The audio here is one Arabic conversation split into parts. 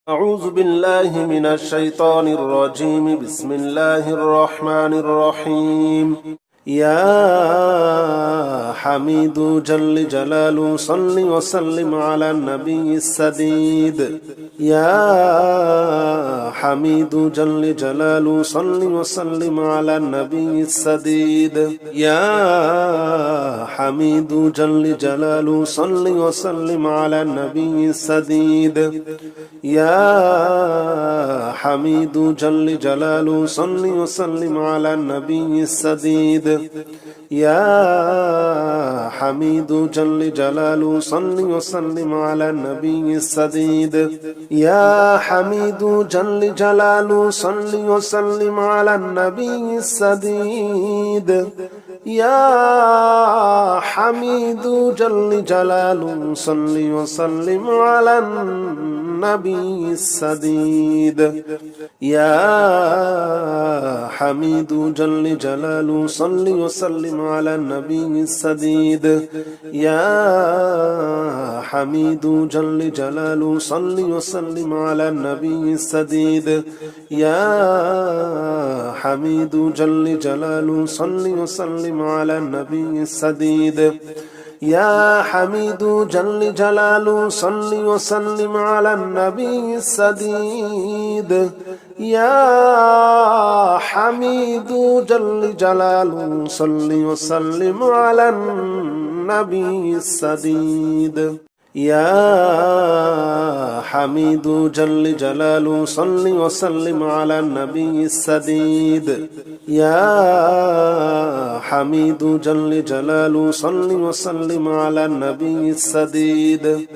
أعوذ بالله من الشيطان الرجيم بسم الله الرحمن الرحيم يا حميد جل جلاله صل وسلم على النبي السديد يا حميد جل جلاله صل وسلم على النبي السديد يا حميد جل جلاله صل وسلم على النبي السديد يا حميد جل جلاله صل وسلم على النبي السديد يا حميد جل جلاله صل وسلم على النبي السديد يا حميد جل جلاله صل وسلم على النبي السديد يا حميد جل جلاله صل وسلم على النبي السديد يا حميد جل جلاله صل وسلم على النبي السديد يا حميد جل جلاله صل وسلم على النبي السديد يا حميد جل جلاله صل وسلم على النبي السديد يا حميد جل جلاله صل وسلم على النبي السديد يا حميد جل جلاله صل وسلم على النبي السديد يا حميد جل جلاله صل وسلم على النبي السديد يا حميد جل جلاله صل وسلم على النبي السديد يا حميد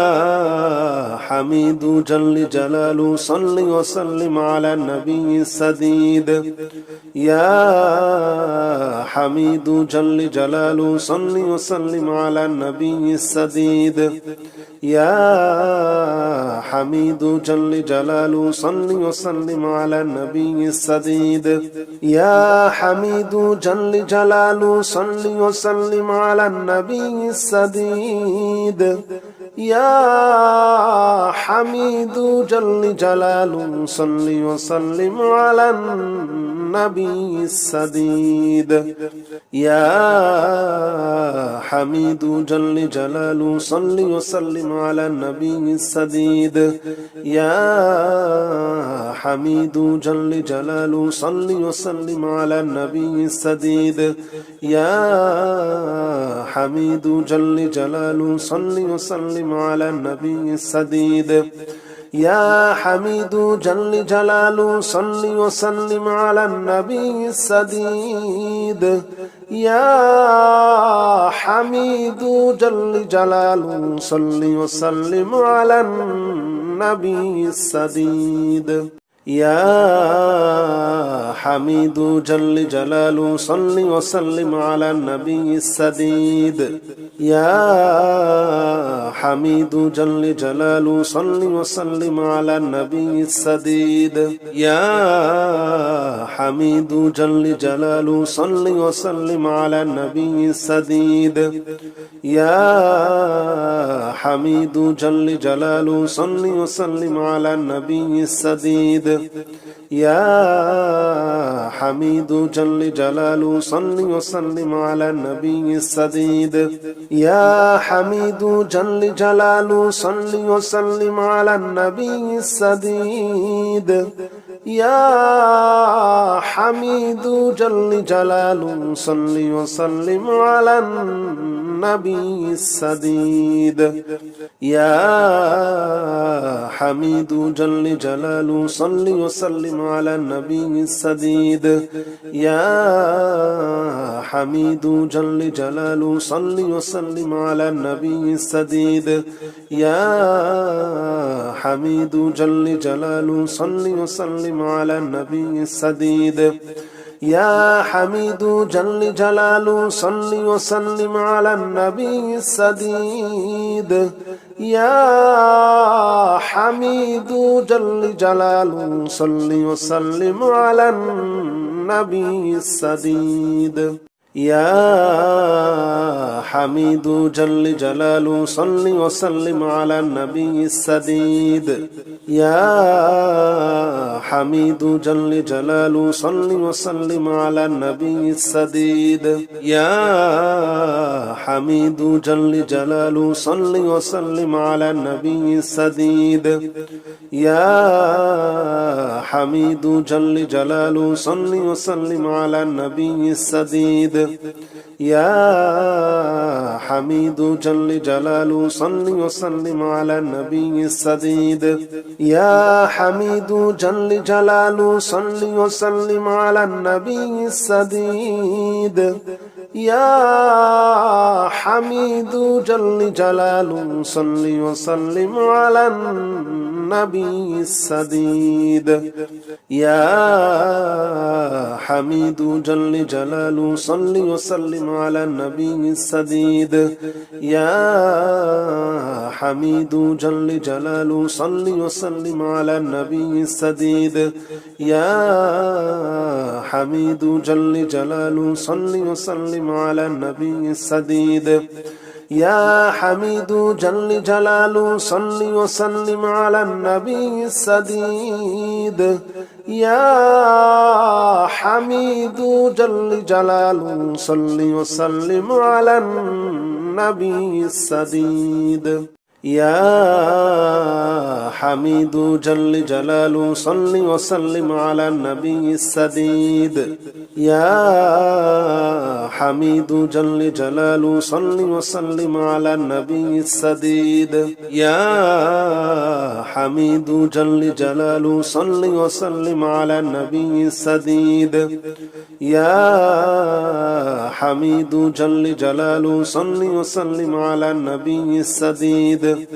جل جلاله صل وسلم على النبي السديد يا حميد جل جلاله صل وسلم على النبي السديد يا حميد جل جلاله صل وسلم على النبي السديد يا حميد جل جلاله صل وسلم على النبي السديد يا حميد جل جلاله صل وسلم على النبي السديد يا حميد جل جلاله صل وسلم على النبي السديد يا حميد جل جلاله صل وسلم على النبي السديد يا حميد جل جلاله صل وسلم على النبي السديد يا حميد جل جلاله صل وسلم على النبي السديد يا حميد جل جلاله صل وسلم على النبي السديد يا حميد جل جلاله صل وسلم على النبي السديد يا حميد جل جلاله صل وسلم على النبي السديد يا حميد جل جلاله صل وسلم على النبي السديد يا حميد جل جلاله صل وسلم على النبي السديد يا حميد جل جلاله صل وسلم على النبي السديد يا حميد جل جلاله صل وسلم على النبي السديد يا حميد جل جلاله صل وسلم على النبي السديد يا حميد جل جلاله صل وسلم على النبي السديد يا حميد جل جلاله صل وسلم على النبي السديد يا حميد جل جلاله صل وسلم على النبي السديد يا حميد جل جلاله صل وسلم على النبي السديد يا حميد جل جلاله صل وسلم على النبي السديد يا حميد جل جلاله صل وسلم على النبي السديد يا حميد جل جلاله صل وسلم على النبي السديد يا حميد جل جلاله صل وسلم على النبي السديد يا حميد جل جلاله صل وسلم على النبي السديد يا حميد جل جلاله صل وسلم على النبي السديد يا حميد جل جلاله صل وسلم على النبي السديد يا حميد جل جلاله صل وسلم على النبي السديد يا حميد جل جلاله صل وسلم على النبي السديد يا حميد جل جلاله صل وسلم على النبي السديد يا حميد جل جلاله صل وسلم على النبي السديد يا حميد جل جلاله صل وسلم على النبي السديد يا حميد جل جلاله صل وسلم على النبي السديد يا حميد جل جلاله صل وسلم على النبي السديد يا حميد جل جلاله صل وسلم على النبي السديد يا حميد جل جلاله صل وسلم على النبي السديد يا حميد جل جلاله صل وسلم على النبي السديد يا حميد جل جلاله صل وسلم على النبي السديد يا حميد جل جلاله صل وسلم على النبي السديد يا حميد جل جلاله صل وسلم على النبي السديد يا حميد جل جلاله صل وسلم على النبي السديد يا حميد جل جلاله صل وسلم على النبي السديد يا حميد جل جلاله صل وسلم على النبي السديد يا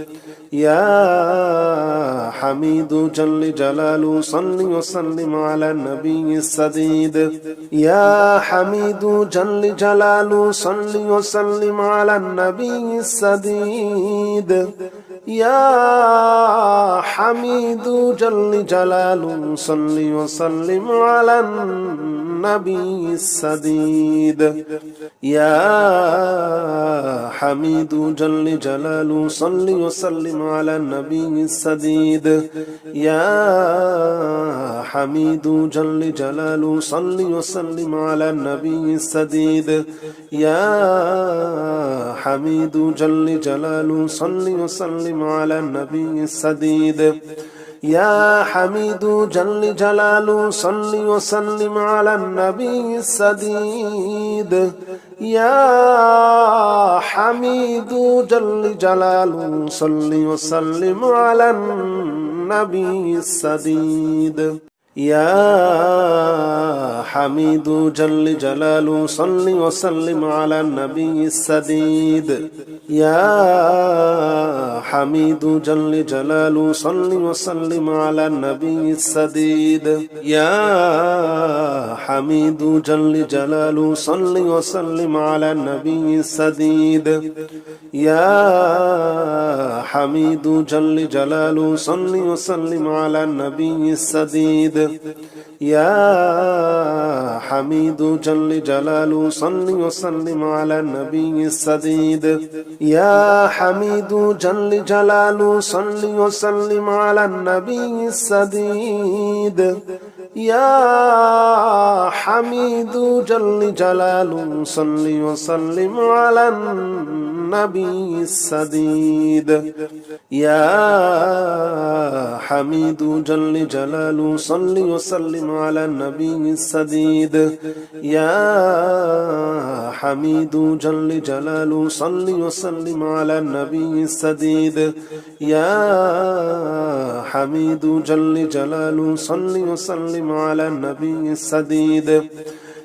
حميد جل جلاله صل وسلم على النبي السديد يا حميد جل جلاله صل وسلم على النبي السديد يا حميد جل جلاله صل وسلم على النبي السديد يا حميد جل جلاله صل وسلم على النبي السديد يا حميد جل جلاله صل وسلم على النبي السديد يا حميد جل جلاله صل وسلم على النبي السديد يا حميد جل جلاله صل وسلم على النبي السديد يا حميد جل جلاله صل وسلم على النبي السديد يا حميد جل جلاله صل وسلم على النبي السديد يا حميد جل جلاله صل وسلم على النبي السديد يا حميد جل جلاله صل وسلم على النبي السديد يا حميد جل جلاله صل وسلم على النبي السديد يا حميد جل جلاله صل وسلم على النبي السديد يا حميد جل جلاله صل وسلم على النبي السديد يا حميد جل جلاله صل وسلم على النبي السديد يا حميد جل جلاله صل وسلم على النبي السديد يا حميد جل جلاله صل وسلم على النبي السديد يا حميد جل جلاله صل وسلم على النبي السديد يا حميد جل جلاله صل وسلم على النبي السديد يا حميد جل جلاله صل وسلم على النبي السديد يا حميد جل جلاله صل وسلم على النبي السديد يا حميد جل جلاله صل وسلم على النبي السديد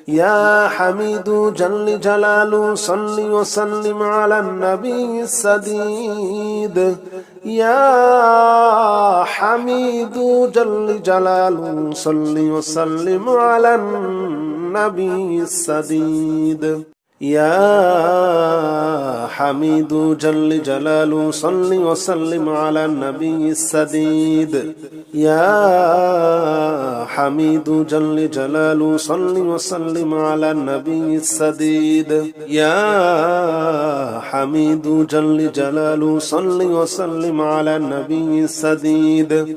يا حميد جل جلاله صل وسلم على النبي السديد يا حميد جل جلاله صل وسلم على النبي السديد يا حميد جل جلاله صل وسلم على النبي السديد يا حميد جل جلاله صل وسلم على النبي السديد يا حميد جل جلاله صل وسلم على النبي السديد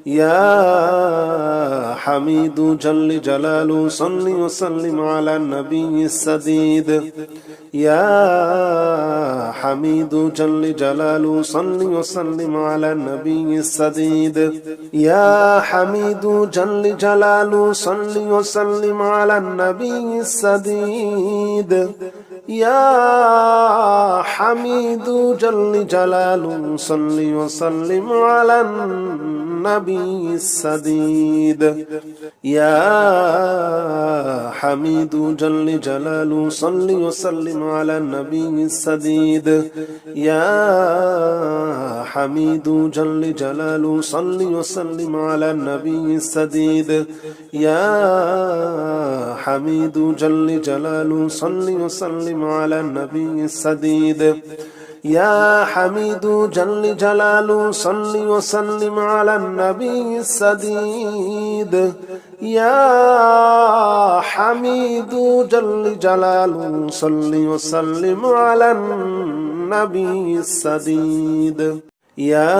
يا حميد جل جلاله صل وسلم على النبي السديد يا حميد جل جلاله صل وسلم على النبي السديد يا حميد جل جلاله صل وسلم على النبي السديد يا حميد جل جلاله صل وسلم على النبي السديد يا حميد جل جلاله صل وسلم على النبي السديد يا حميد جل جلاله صل وسلم على النبي السديد يا حميد جل جلاله صل وسلم على النبي السديد يا حميد جل جلاله صل وسلم على النبي السديد يا حميد جل جلاله صل وسلم على النبي السديد يا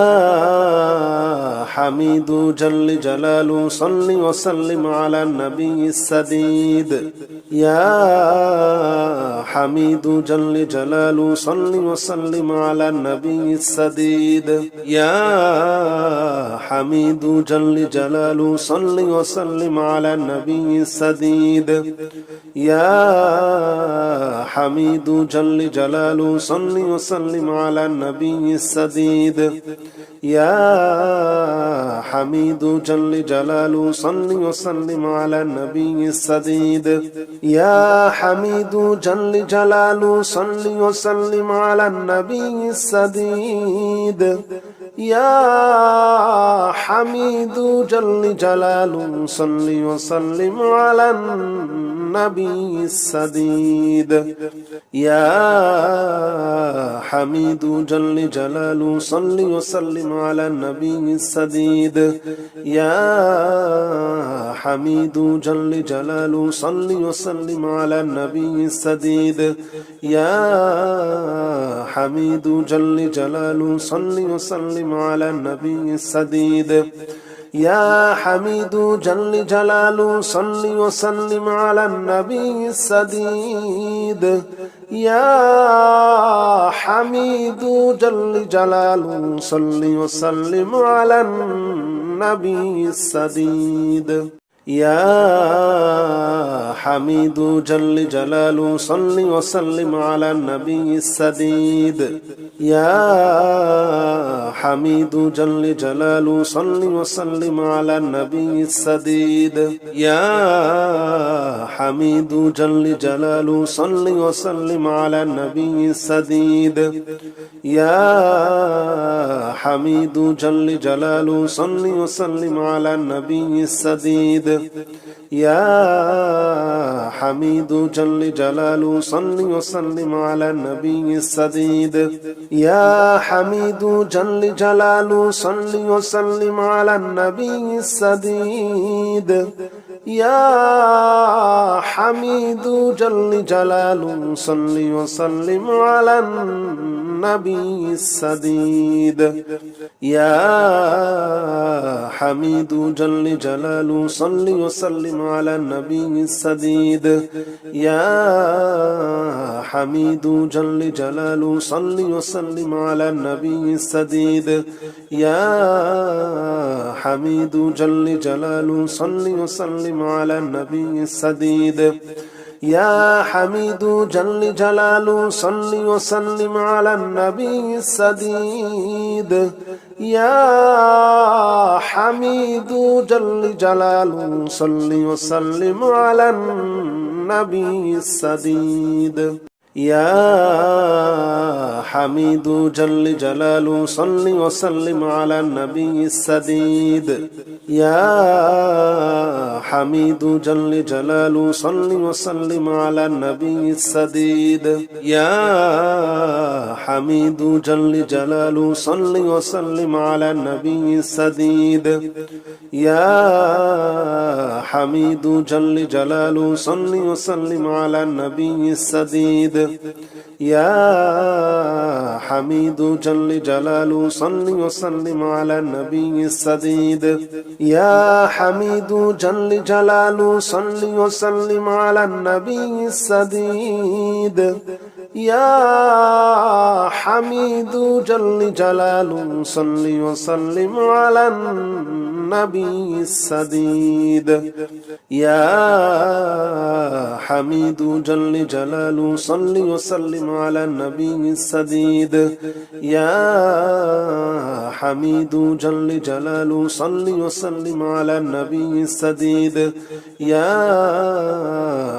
حميد جل جلاله صل وسلم على النبي السديد يا حميد جل جلاله صل وسلم على النبي السديد يا حميد جل جلاله صل وسلم على النبي السديد يا حميد جل جلاله صل وسلم على النبي السديد يا حميد جل جلاله صل وسلم على النبي السديد يا حميد جل جلاله صل وسلم على النبي السديد يا حميد جل جلاله صل وسلم على النبي السديد يا حميد جل جلاله صل وسلم على النبي السديد يا حميد جل جلاله صل وسلم على النبي السديد يا حميد جل جلاله صل وسلم على النبي السديد يا حميد جل جلاله صل وسلم على النبي السديد يا حميد جل جلاله صل وسلم على النبي السديد يا حميد جل جلاله صل وسلم على النبي السديد يا حميد جل جلاله صل وسلم على النبي السديد يا حميد جل جلاله صل وسلم على النبي السديد يا حميد جل جلاله صل وسلم على النبي السديد يا حميد جل جلاله صل وسلم على النبي السديد يا حميد جل جلاله صل وسلم على النبي السديد يا حميد جل جلاله صل وسلم على النبي السديد يا حميد جل جلاله صل وسلم على النبي السديد يا حميد جل جلاله صل وسلم على النبي السديد يا حميد جل جلاله صل وسلم على النبي السديد يا حميد جل جلاله صل وسلم على النبي السديد يا حميد جل جلاله صل وسلم على النبي السديد يا حميد جل جلاله صل وسلم على النبي السديد يا حميد جل جلاله صل وسلم على النبي السديد يا حميد جل جلاله صل وسلم على النبي السديد يا حميد جل جلاله صل وسلم على النبي السديد يا حميد جل جلاله صل وسلم على النبي السديد يا حميد جل جلاله صل وسلم على النبي السديد يا حميد جل جلاله صل وسلم على النبي السديد يا حميد جل جلاله صل وسلم على النبي السديد يا حميد جل جلاله صل وسلم على النبي السديد يا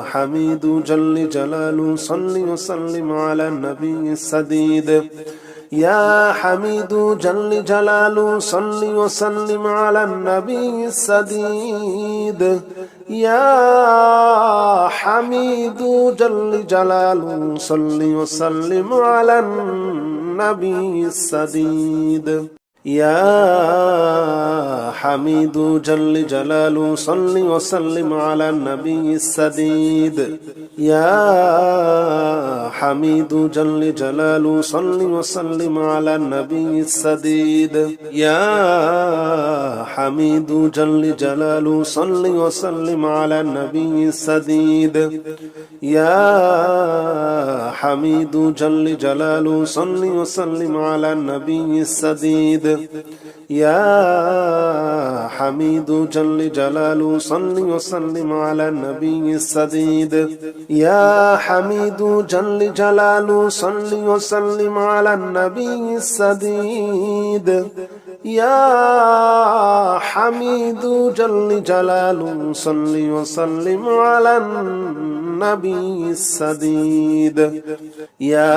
حميد جل جلاله صل وسلم على النبي السديد يا حميد جل جلاله صل وسلم على النبي السديد يا حميد جل جلاله صل وسلم على النبي السديد يا حميد جل جلاله صل وسلم على النبي السديد يا حميد جل جلاله صل وسلم على النبي السديد يا حميد جل جلاله صل وسلم على النبي السديد يا حميد جل جلاله صل وسلم على النبي السديد يا حميد جل جلاله صل وسلم على النبي السديد يا حميد جل جلاله صل وسلم على النبي السديد يا حميد جل جلاله صل وسلم على النبي السديد يا حميد جل جلاله صل وسلم على النبي السديد يا حميد جل جلاله صل وسلم على النبي السديد يا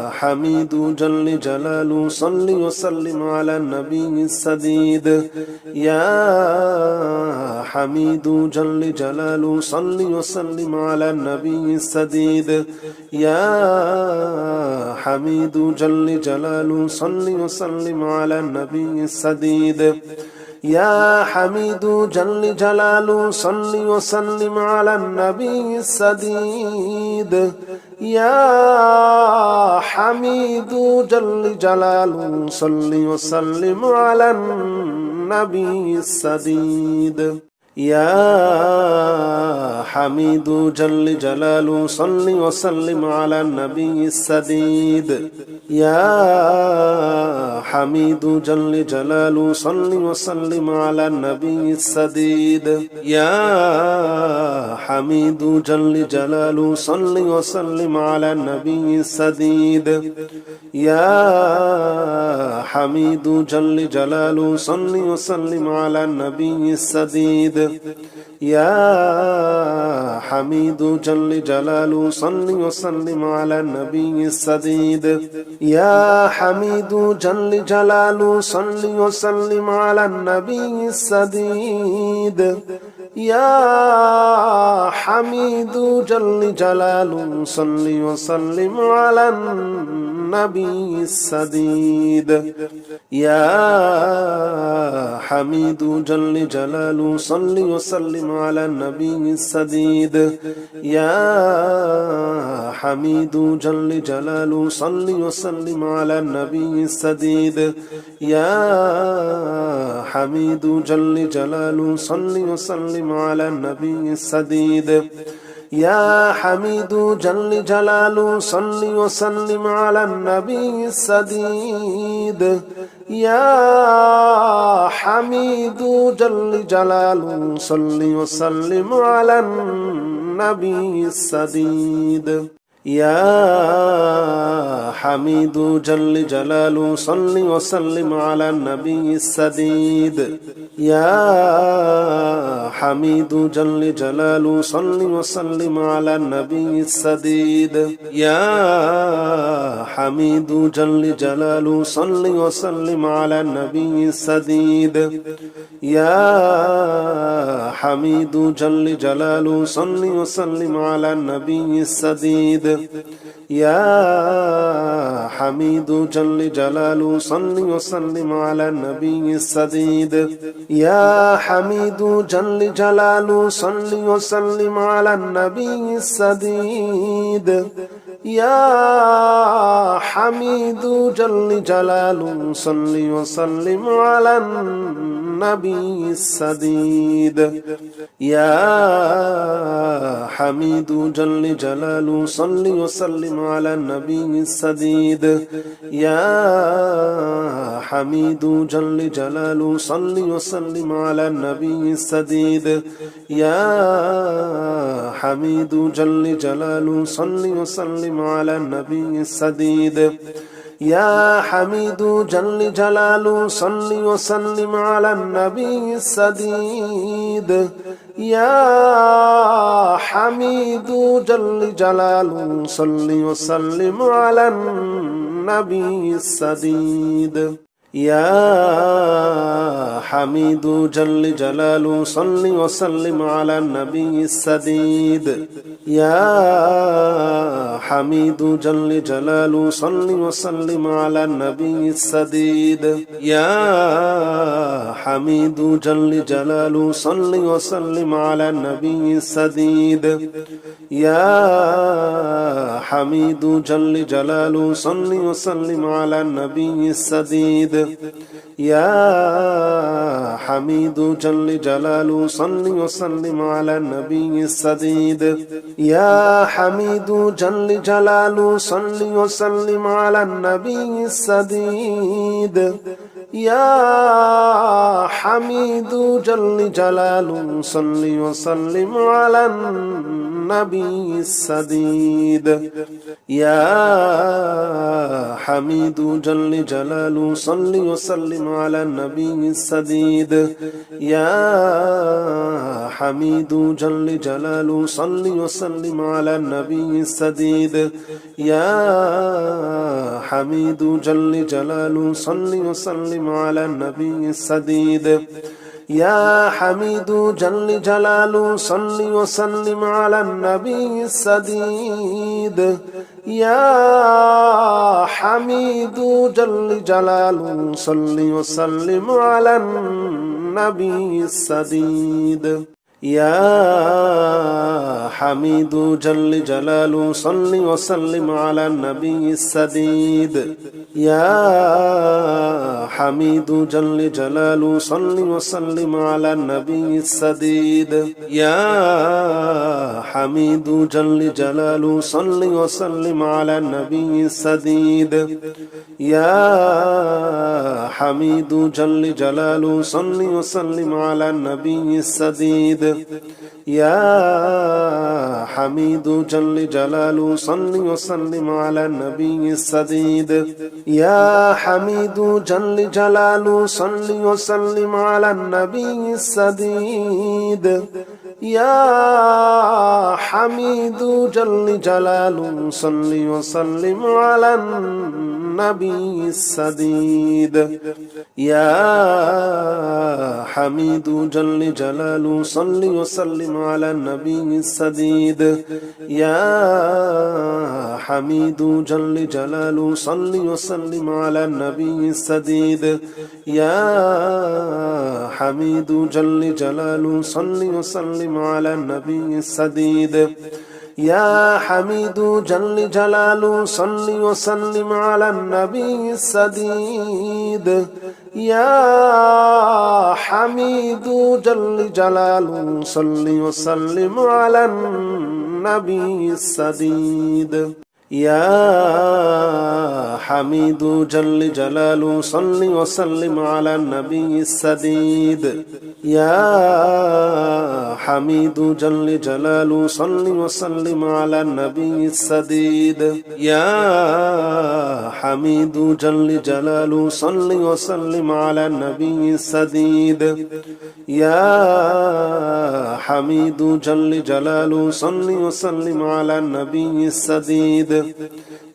حميد جل جلاله صل وسلم على النبي السديد يا حميد جل جلاله صل وسلم على النبي السديد يا حميد جل جلاله صل وسلم على النبي السديد يا حميد جل جلاله صل وسلم على النبي السديد يا حميد جل جلاله صل وسلم على النبي السديد يا حميد جل جلاله صل وسلم على النبي السديد يا حميد جل جلاله صل وسلم على النبي السديد يا حميد جل جلاله صل وسلم على النبي السديد يا حميد جل جلاله صل وسلم على النبي السديد يا حميد جل جلاله صل وسلم على النبي السديد يا حميد جل جلاله صل وسلم على النبي السديد يا حميد جل جلاله صل وسلم على النبي السديد يا حميد جل جلاله صل وسلم على النبي السديد يا حميد جل جلاله صل وسلم على النبي السديد يا حميد جل جلاله صل وسلم على النبي السديد يا حميد جل جلاله صل وسلم على النبي السديد يا حميد جل جلاله صل وسلم على النبي السديد يا حميد جل جلاله صل وسلم على النبي السديد يا حميد جل جلاله صل وسلم على النبي السديد يا حميد جل جلاله صل وسلم على النبي السديد يا حميد جل جلاله صل وسلم على النبي السديد يا حميد جل جلاله صل وسلم على النبي السديد يا حميد جل جلاله صل وسلم على النبي السديد يا حميد جل جلاله صل وسلم على النبي السديد يا حميد جل جلاله صل وسلم على النبي السديد يا حميد جل جلاله صل وسلم على النبي السديد يا حميد جل جلاله صل وسلم على النبي السديد يا حميد جل جلاله صل وسلم على النبي السديد يا حميد جل جلاله صل وسلم على النبي السديد يا حميد جل جلاله صل وسلم على النبي السديد يا حميد جل جلاله صل وسلم على النبي السديد يا حميد جل جلاله صل وسلم على النبي السديد يا حميد جل جلاله صل وسلم على النبي السديد يا حميد جل جلاله صل وسلم على النبي السديد يا حميد جل جلاله صل وسلم على النبي السديد يا حميد جل جلاله صل وسلم على النبي السديد يا حميد جل جلاله صل وسلم على النبي السديد يا حميد جل جلاله صل وسلم على النبي السديد يا حميد جل جلاله صل وسلم على النبي السديد يا حميد جل جلاله صل وسلم على النبي السديد يا حميد جل جلاله صل وسلم على النبي السديد يا حميد جل جلاله صل وسلم على النبي السديد يا حميد جل جلاله صل وسلم على النبي السديد يا حميد جل جلاله صل وسلم على النبي السديد يا حميد جل جلاله صل وسلم على النبي السديد يا حميد جل جلاله صل وسلم على النبي السديد يا حميد جل جلاله صل وسلم على النبي السديد يا حميد جل جلاله صل وسلم على النبي السديد يا حميد جل جلاله صل وسلم على النبي السديد يا حميد جل جلاله صل وسلم على النبي السديد يا حميد جل جلاله صل وسلم على النبي السديد يا حميد جل جلاله صل وسلم على النبي السديد يا حميد جل جلاله صل وسلم على النبي السديد يا حميد جل جلاله صل وسلم على النبي السديد يا حميد جل جلاله صل وسلم على النبي السديد يا حميد جل جلاله صل وسلم على النبي السديد يا حميد جل جلاله صل وسلم على النبي السديد يا حميد جل جلاله صل وسلم على النبي السديد يا حميد جل جلاله صل وسلم على النبي السديد يا حميد جل جلاله صل وسلم على النبي السديد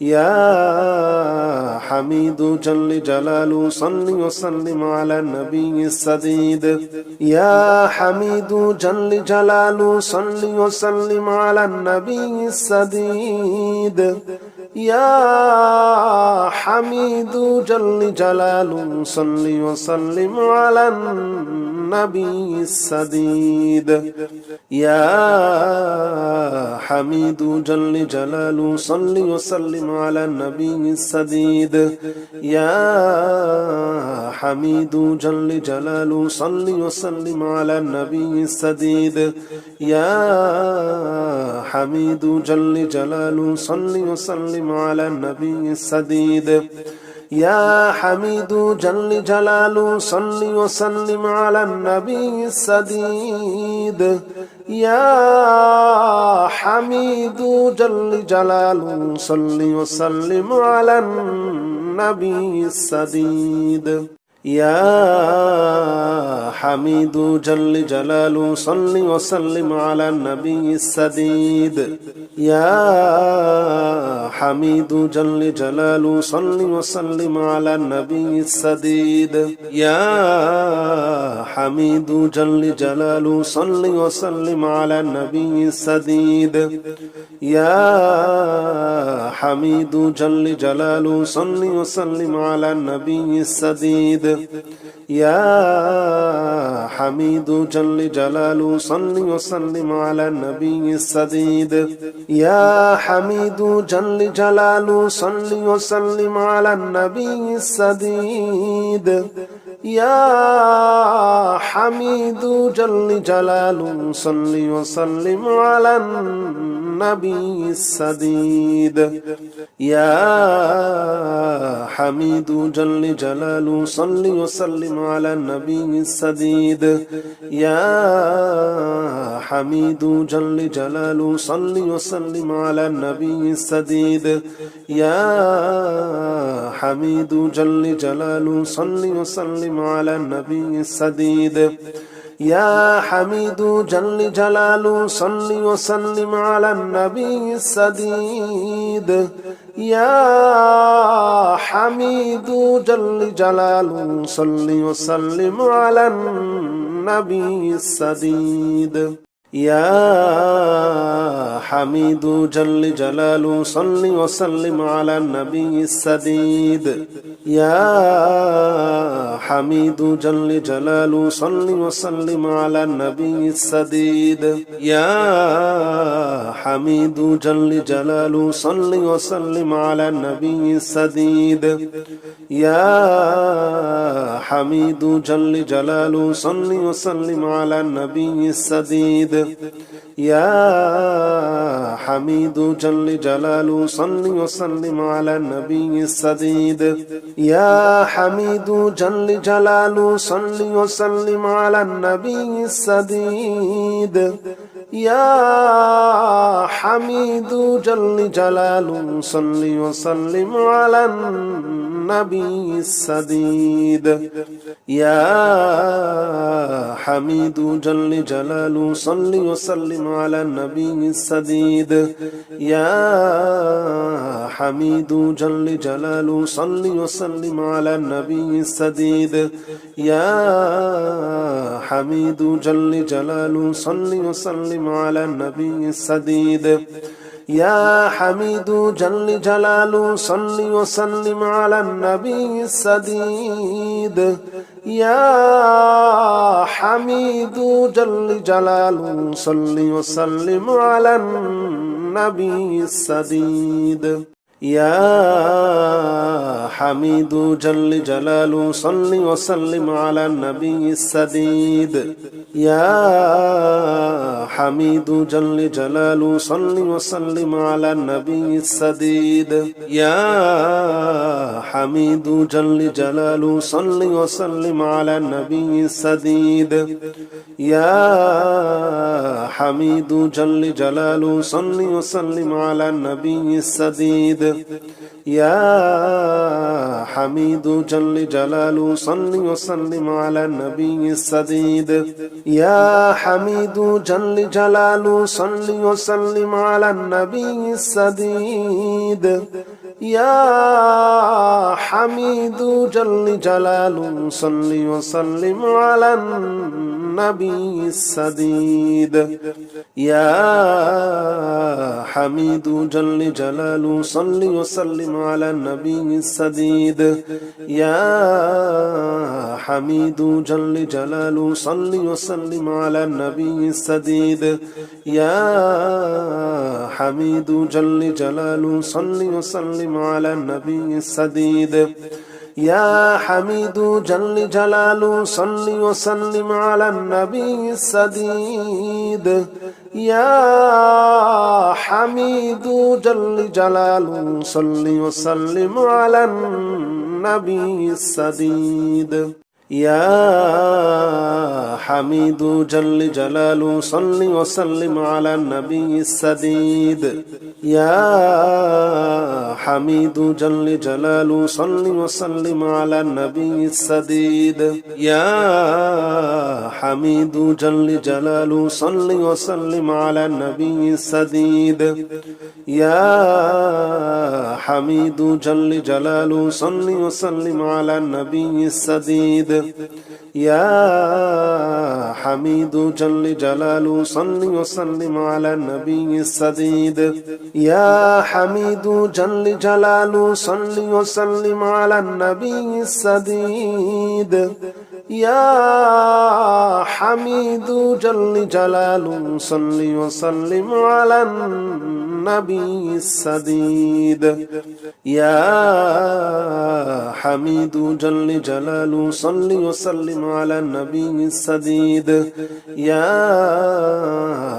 يا حميد جل جلاله صل وسلم على النبي السديد يا حميد جل جلاله صل وسلم على النبي السديد يا حميد جل جلاله صل وسلم على النبي السديد يا حميد جل جلاله صل وسلم على النبي السديد يا حميد جل جلاله صل وسلم على النبي السديد يا حميد جل جلاله صل وسلم على النبي السديد يا حميد جل جلاله صل وسلم على النبي السديد يا حميد جل جلاله صل وسلم على النبي السديد يا حميد جل جلاله صل وسلم على النبي السديد يا حميد جل جلاله صل وسلم على النبي السديد يا حميد جل جلاله صل وسلم على النبي السديد يا حميد جل جلاله صل وسلم على النبي السديد يا حميد جل جلاله صل وسلم على النبي السديد يا حميد جل جلاله صل وسلم على النبي السديد يا حميد جل جلاله صل وسلم على النبي السديد يا حميد جل جلاله صل وسلم على النبي السديد يا حميد جل جلاله صل وسلم على النبي السديد يا حميد جل جلاله صل وسلم على النبي السديد يا حميد جل جلاله صل وسلم على النبي السديد يا حميد جل جلاله صل وسلم على النبي السديد يا حميد جل جلاله صل وسلم على النبي السديد يا حميد جل جلاله صل وسلم على النبي السديد يا حميد جل جلاله صل وسلم على النبي السديد يا حميد جل جلاله صل وسلم على النبي السديد يا حميد جل جلاله صل وسلم على النبي السديد يا حميد جل جلاله صل وسلم على النبي السديد يا حميد جل جلاله صل وسلم على النبي السديد يا حميد جل جلاله صل وسلم على النبي السديد يا حميد جل جلاله صل وسلم على النبي السديد يا حميد جل جلاله صل وسلم على النبي السديد يا حميد جل جلاله صل وسلم على النبي السديد يا حميد جل جلاله صل وسلم على النبي السديد يا حميد جل جلاله صل وسلم على النبي السديد يا حميد جل جلاله صل وسلم على النبي السديد يا حميد جل جلاله صل وسلم على النبي السديد يا حميد جل جلاله صل وسلم على النبي السديد يا حميد جل جلاله صل وسلم على النبي السديد يا حميد جل جلاله صل وسلم على النبي السديد يا حميد جل جلاله صل وسلم على النبي السديد يا حميد جل جلاله صل وسلم على النبي السديد يا حميد جل جلاله صل وسلم على النبي السديد يا حميد جل جلاله صل وسلم على النبي السديد يا حميد جل جلاله صل وسلم على النبي السديد يا حميد جل جلاله صل وسلم على النبي السديد يا حميد جل جلاله صل وسلم على النبي السديد يا حميد جل جلاله صل وسلم على النبي السديد يا حميد جل جلاله صل وسلم على النبي السديد يا حميد جل جلاله صل وسلم على النبي السديد يا حميد جل جلاله صل وسلم على النبي السديد يا حميد جل جلاله صل وسلم على النبي السديد يا حميد جل جلاله صل وسلم على النبي السديد يا حميد جل جلاله صل وسلم على النبي السديد يا حميد جل جلاله صل وسلم على النبي السديد يا حميد جل جلاله صل وسلم على النبي السديد يا حميد جل جلاله صل وسلم على النبي السديد يا حميد جل جلاله صل وسلم على النبي السديد يا حميد جل جلاله صل وسلم على النبي السديد يا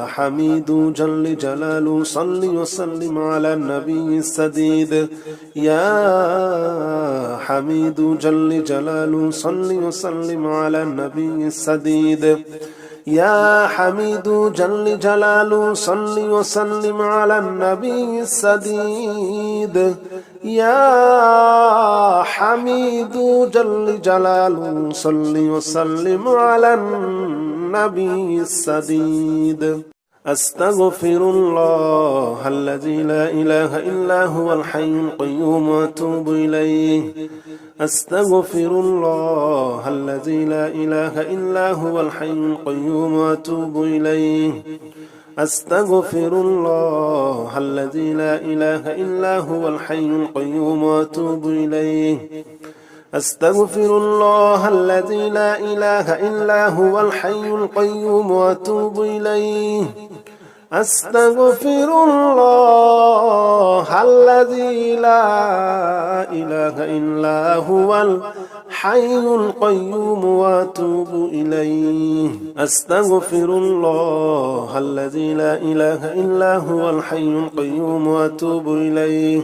حميد جل جلاله صل وسلم على النبي السديد يا حميد جل جلاله صل وسلم على النبي السديد يا حميد جل جلاله صل وسلم على النبي السديد يا حميد جل جلاله صل وسلم على النبي السديد أستغفر الله الذي لا إله إلا هو الحي القيوم وأتوب إليه أستغفر الله الذي لا إله إلا هو الحي القيوم وأتوب إليه أستغفر الله الذي لا إله إلا هو الحي القيوم وأتوب إليه أستغفر الله الذي لا إله إلا هو الحي القيوم وأتوب إليه أستغفر الله الذي لا إله إلا هو الحي القيوم وأتوب إليه أستغفر الله الذي لا إله إلا هو الحي القيوم وأتوب إليه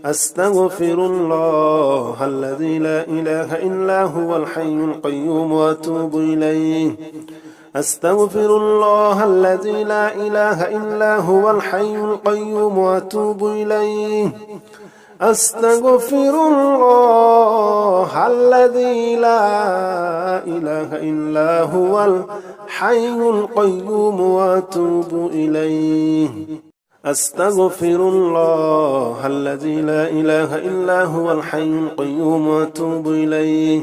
أستغفر الله الذي لا إله إلا هو الحي القيوم وأتوب إليه أستغفر الله الذي لا إله إلا هو الحي القيوم وأتوب إليه أستغفر الله الذي لا إله إلا هو الحي القيوم وأتوب إليه أستغفر الله الذي لا إله إلا هو الحي القيوم وأتوب إليه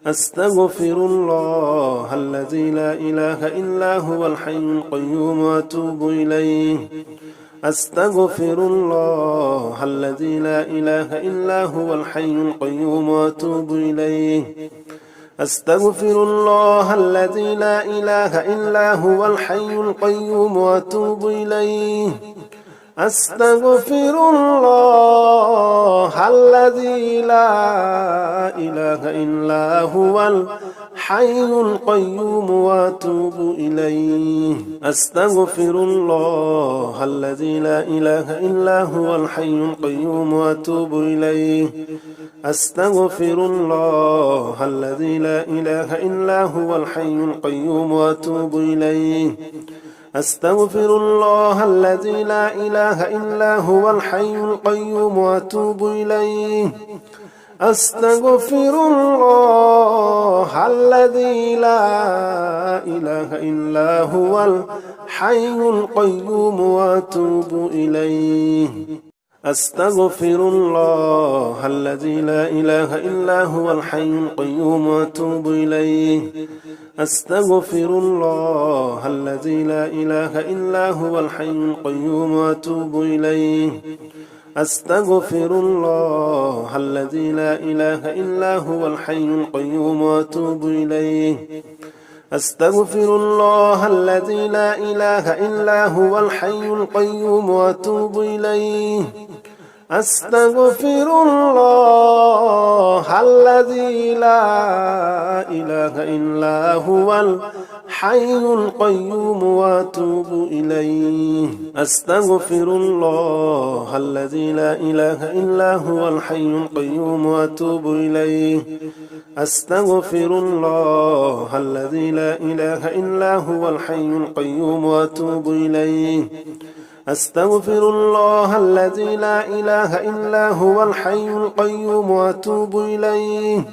أستغفر الله الذي لا إله إلا هو الحي القيوم وأتوب إليه أستغفر الله الذي لا إله إلا هو الحي القيوم وأتوب إليه أستغفر الله الذي لا إله إلا هو الحي القيوم وأتوب إليه أستغفر الله الذي لا إله إلا هو الحي القيوم وأتوب إليه أستغفر الله الذي لا إله إلا هو الحي القيوم وأتوب إليه أستغفر الله الذي لا إله إلا هو الحي القيوم وأتوب إليه أستغفر الله الذي لا إله إلا هو الحي القيوم وأتوب إليه أستغفر الله الذي لا إله إلا هو الحي القيوم وأتوب إليه أستغفر الله الذي لا إله إلا هو الحي القيوم وأتوب إليه أستغفر الله الذي لا إله إلا هو الحي القيوم وأتوب إليه أستغفر الله الذي لا إله إلا هو الحي القيوم وأتوب إليه أستغفر الله الذي لا إله إلا هو الحي القيوم وأتوب إليه أستغفر الله الذي لا إله إلا هو الحي القيوم وأتوب إليه أستغفر الله الذي لا إله إلا هو الحي القيوم وأتوب إليه أستغفر الله الذي لا إله إلا هو الحي القيوم وأتوب إليه أستغفر الله الذي لا إله إلا هو الحي القيوم وأتوب إليه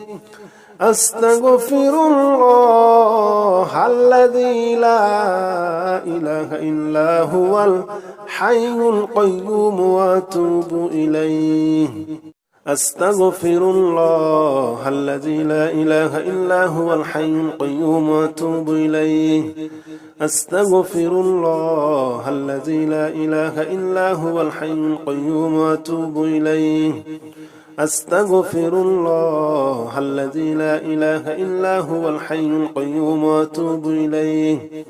أستغفر الله الذي لا إله إلا هو الحي القيوم وأتوب إليه أستغفر الله الذي لا إله إلا هو الحي القيوم وأتوب إليه أستغفر الله الذي لا إله إلا هو الحي القيوم وأتوب إليه أستغفر الله الذي لا إله إلا هو الحي القيوم وأتوب إليه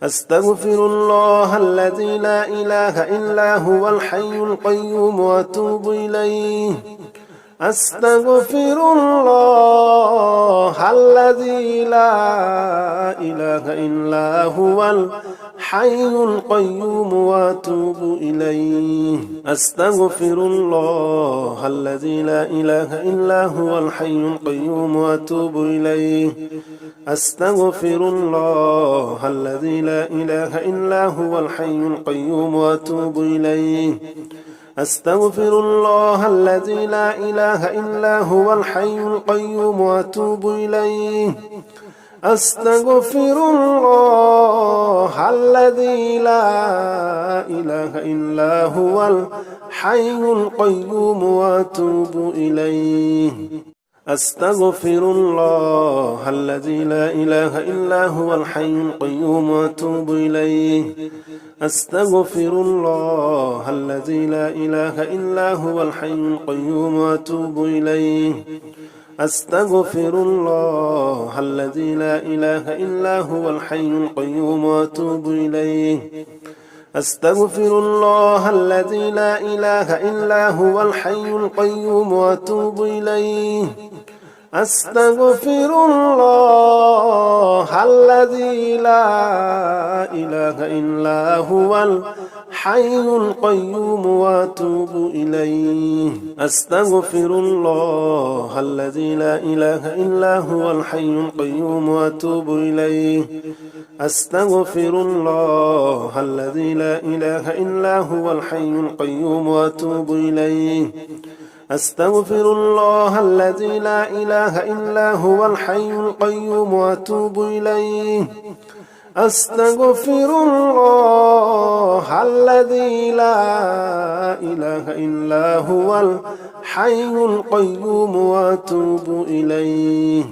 أستغفر الله الذي لا إله إلا هو الحي القيوم وأتوب إليه أستغفر الله الذي لا إله إلا هو الحي القيوم وأتوب إليه أستغفر الله الذي لا إله إلا هو الحي القيوم وأتوب إليه أستغفر الله الذي لا إله إلا هو الحي القيوم وأتوب إليه أستغفر الله الذي لا إله إلا هو الحي القيوم وأتوب إليه أستغفر الله الذي لا إله إلا هو الحي القيوم وأتوب إليه أستغفر الله الذي لا إله إلا هو الحي القيوم وأتوب إليه أستغفر الله الذي لا إله إلا هو الحي القيوم وأتوب إليه أستغفر الله الذي لا إله إلا هو الحي القيوم وأتوب إليه أستغفر الله الذي لا إله إلا هو الحي القيوم وأتوب إليه أستغفر الله الذي لا إله إلا هو الحي القيوم وأتوب إليه أستغفر الله الذي لا إله إلا هو الحي القيوم وأتوب إليه أستغفر الله الذي لا إله إلا هو الحي القيوم وأتوب إليه أستغفر الله الذي لا إله إلا هو الحي القيوم وأتوب إليه أستغفر الله الذي لا إله إلا هو الحي القيوم وأتوب إليه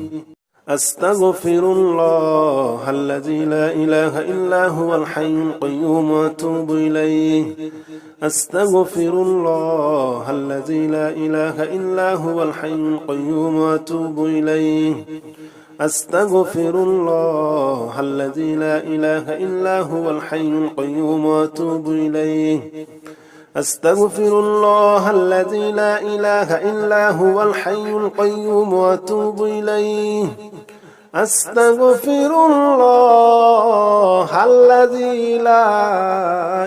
أستغفر الله الذي لا إله إلا هو الحي القيوم وأتوب إليه أستغفر الله الذي لا إله إلا هو الحي القيوم وأتوب إليه أستغفر الله الذي لا إله إلا هو الحي القيوم وأتوب إليه أستغفر الله الذي لا إله إلا هو الحي القيوم وأتوب إليه أستغفر الله الذي لا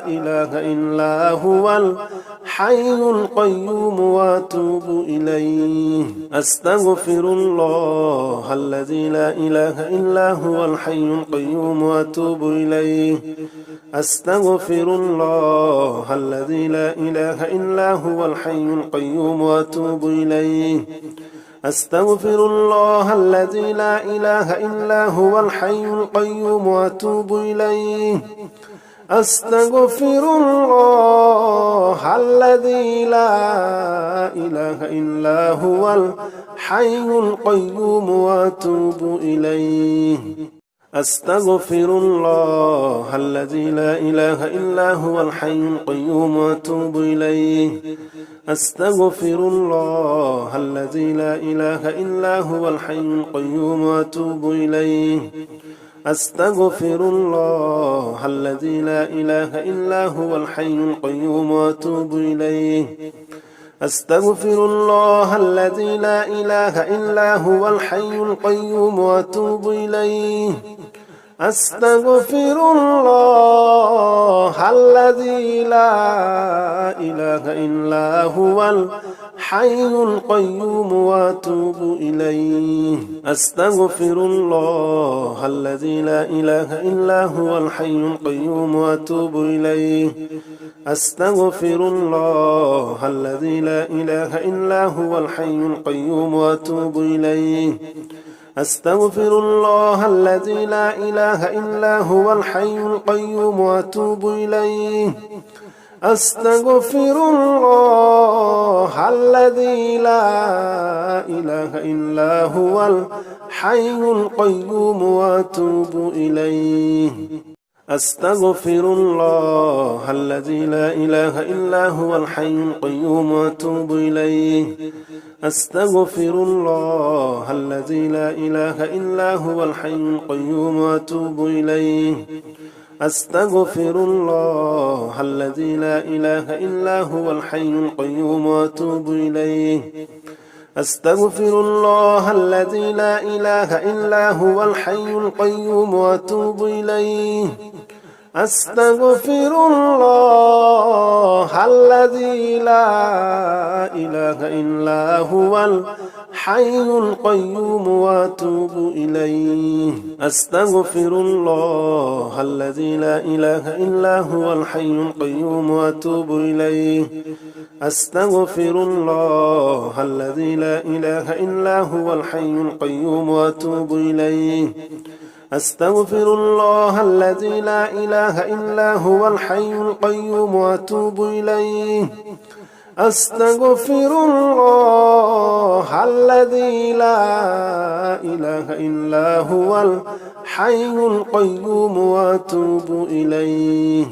إله إلا هو الحي القيوم وأتوب إليه أستغفر الله الذي لا إله إلا هو الحي القيوم وأتوب إليه أستغفر الله الذي لا إله إلا هو الحي القيوم وأتوب إليه أستغفر الله الذي لا إله إلا هو الحي القيوم وأتوب إليه أستغفر الله الذي لا إله إلا هو الحي القيوم وأتوب إليه أستغفر الله الذي لا إله إلا هو الحي القيوم وأتوب إليه أستغفر الله الذي لا إله إلا هو الحي القيوم وأتوب إليه أستغفر الله الذي لا إله إلا هو الحي القيوم وأتوب إليه أستغفر الله الذي لا إله إلا هو الحي القيوم وأتوب إليه أستغفر الله الذي لا إله إلا هو الحي القيوم وأتوب إليه أستغفر الله الذي لا إله إلا هو الحي القيوم وأتوب إليه أستغفر الله الذي لا إله إلا هو الحي القيوم وأتوب إليه أستغفر الله الذي لا إله إلا هو الحي القيوم وأتوب إليه أستغفر الله الذي لا إله إلا هو الحي القيوم وأتوب إليه أستغفر الله الذي لا إله إلا هو الحي القيوم وأتوب إليه أستغفر الله الذي لا إله إلا هو الحي القيوم وأتوب إليه أستغفر الله الذي لا إله إلا هو الحي القيوم وأتوب إليه أستغفر الله الذي لا إله إلا هو الحي القيوم وأتوب إليه أستغفر الله الذي لا إله إلا هو الحي القيوم وأتوب إليه أستغفر الله الذي لا إله إلا هو الحي القيوم وأتوب إليه أستغفر الله الذي لا إله إلا هو الحي القيوم وأتوب إليه أستغفر الله الذي لا إله إلا هو الحي القيوم وأتوب إليه أستغفر الله الذي لا إله إلا هو الحي القيوم وأتوب إليه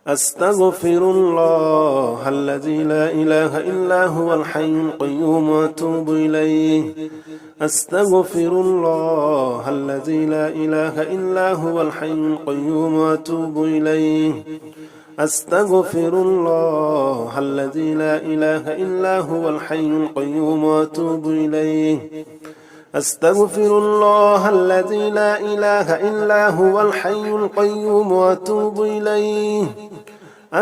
أستغفر الله الذي لا إله إلا هو الحي القيوم وأتوب إليه أستغفر الله الذي لا إله إلا هو الحي القيوم وأتوب إليه أستغفر الله الذي لا إله إلا هو الحي القيوم وأتوب إليه أستغفر الله الذي لا إله إلا هو الحي القيوم وأتوب إليه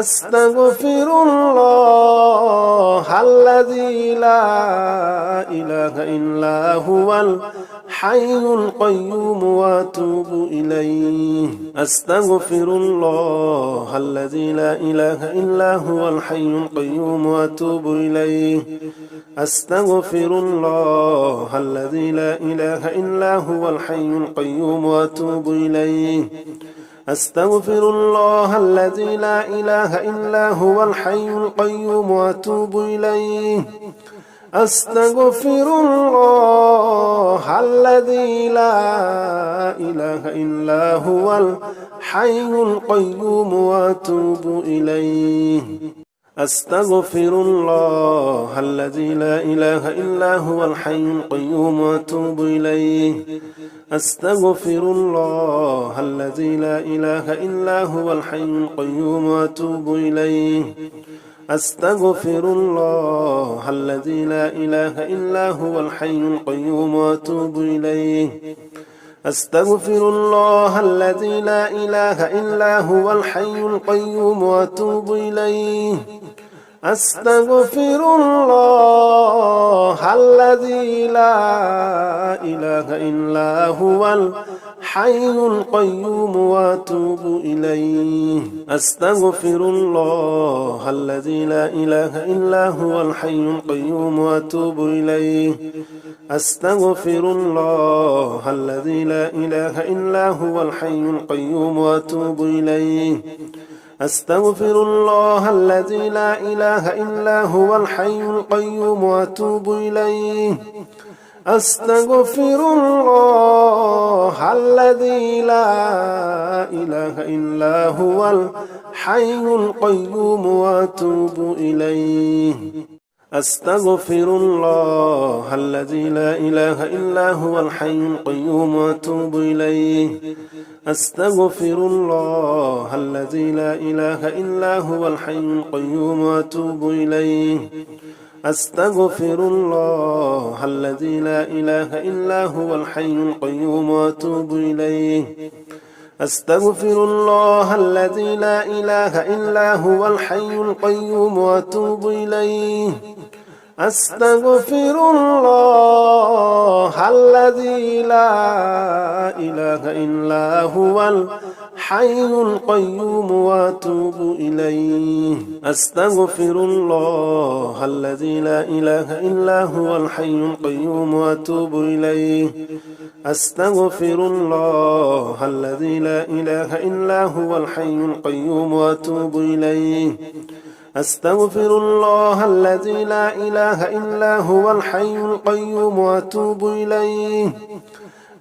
أستغفر الله الذي لا إله إلا هو الحي القيوم وأتوب إليه أستغفر الله الذي لا إله إلا هو الحي القيوم وأتوب إليه أستغفر الله الذي لا إله إلا هو الحي القيوم وأتوب إليه أستغفر الله الذي لا إله إلا هو الحي القيوم وأتوب إليه أستغفر الله الذي لا إله إلا هو الحي القيوم وأتوب إليه أستغفر الله الذي لا إله إلا هو الحي القيوم وأتوب إليه أستغفر الله الذي لا إله إلا هو الحي القيوم وأتوب إليه أستغفر الله الذي لا إله إلا هو الحي القيوم وأتوب إليه أستغفر الله الذي لا إله إلا هو الحي القيوم وأتوب إليه أستغفر الله الذي لا إله إلا هو الحي القيوم وأتوب إليه أستغفر الله الذي لا إله إلا هو الحي القيوم وأتوب إليه أستغفر الله الذي لا إله إلا هو الحي القيوم وأتوب إليه أستغفر الله الذي لا إله إلا هو الحي القيوم وأتوب إليه أستغفر الله الذي لا إله إلا هو الحي القيوم وأتوب إليه أستغفر الله الذي لا إله إلا هو الحي القيوم وأتوب إليه أستغفر الله الذي لا إله إلا هو الحي القيوم وأتوب إليه أستغفر الله الذي لا إله إلا هو الحي القيوم وأتوب إليه أستغفر الله الذي لا إله إلا هو الحي القيوم وأتوب إليه أستغفر الله الذي لا إله إلا هو الحي القيوم وأتوب إليه أستغفر الله الذي لا إله إلا هو الحي القيوم وأتوب إليه أستغفر الله الذي لا إله إلا هو الحي القيوم وأتوب إليه أستغفر الله الذي لا إله إلا هو الحي القيوم وأتوب إليه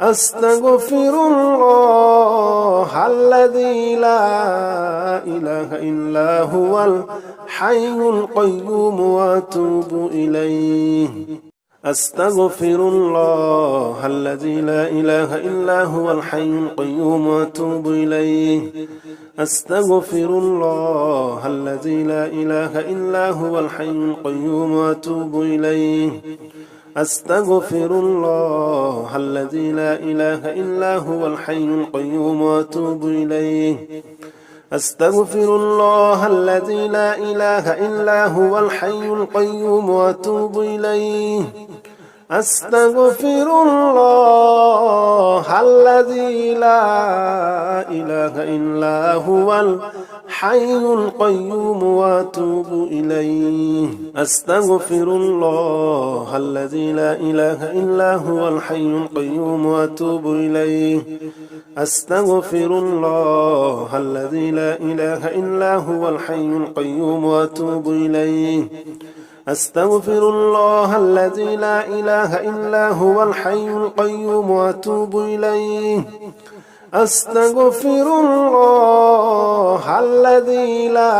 أستغفر الله الذي لا إله إلا هو الحي القيوم وأتوب إليه أستغفر الله الذي لا إله إلا هو الحي القيوم وأتوب إليه أستغفر الله الذي لا إله إلا هو الحي القيوم وأتوب إليه أستغفر الله الذي لا إله إلا هو الحي القيوم وأتوب إليه أستغفر الله الذي لا إله إلا هو الحي القيوم وأتوب إليه أستغفر الله الذي لا إله إلا هو الحي القيوم وأتوب إليه أستغفر الله الذي لا إله إلا هو الحي القيوم وأتوب إليه أستغفر الله الذي لا إله إلا هو الحي القيوم وأتوب إليه أستغفر الله الذي لا إله إلا هو الحي القيوم وأتوب إليه أستغفر الله الذي لا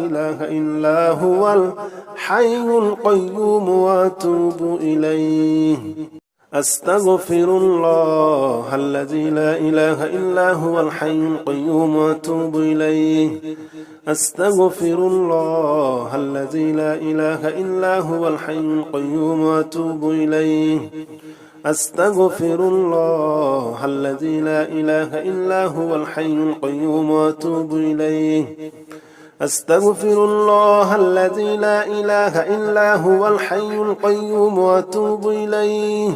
إله إلا هو الحي القيوم وأتوب إليه أستغفر الله الذي لا إله إلا هو الحي القيوم وأتوب إليه أستغفر الله الذي لا إله إلا هو الحي القيوم وأتوب إليه أستغفر الله الذي لا إله إلا هو الحي القيوم وأتوب إليه أستغفر الله الذي لا إله إلا هو الحي القيوم وأتوب إليه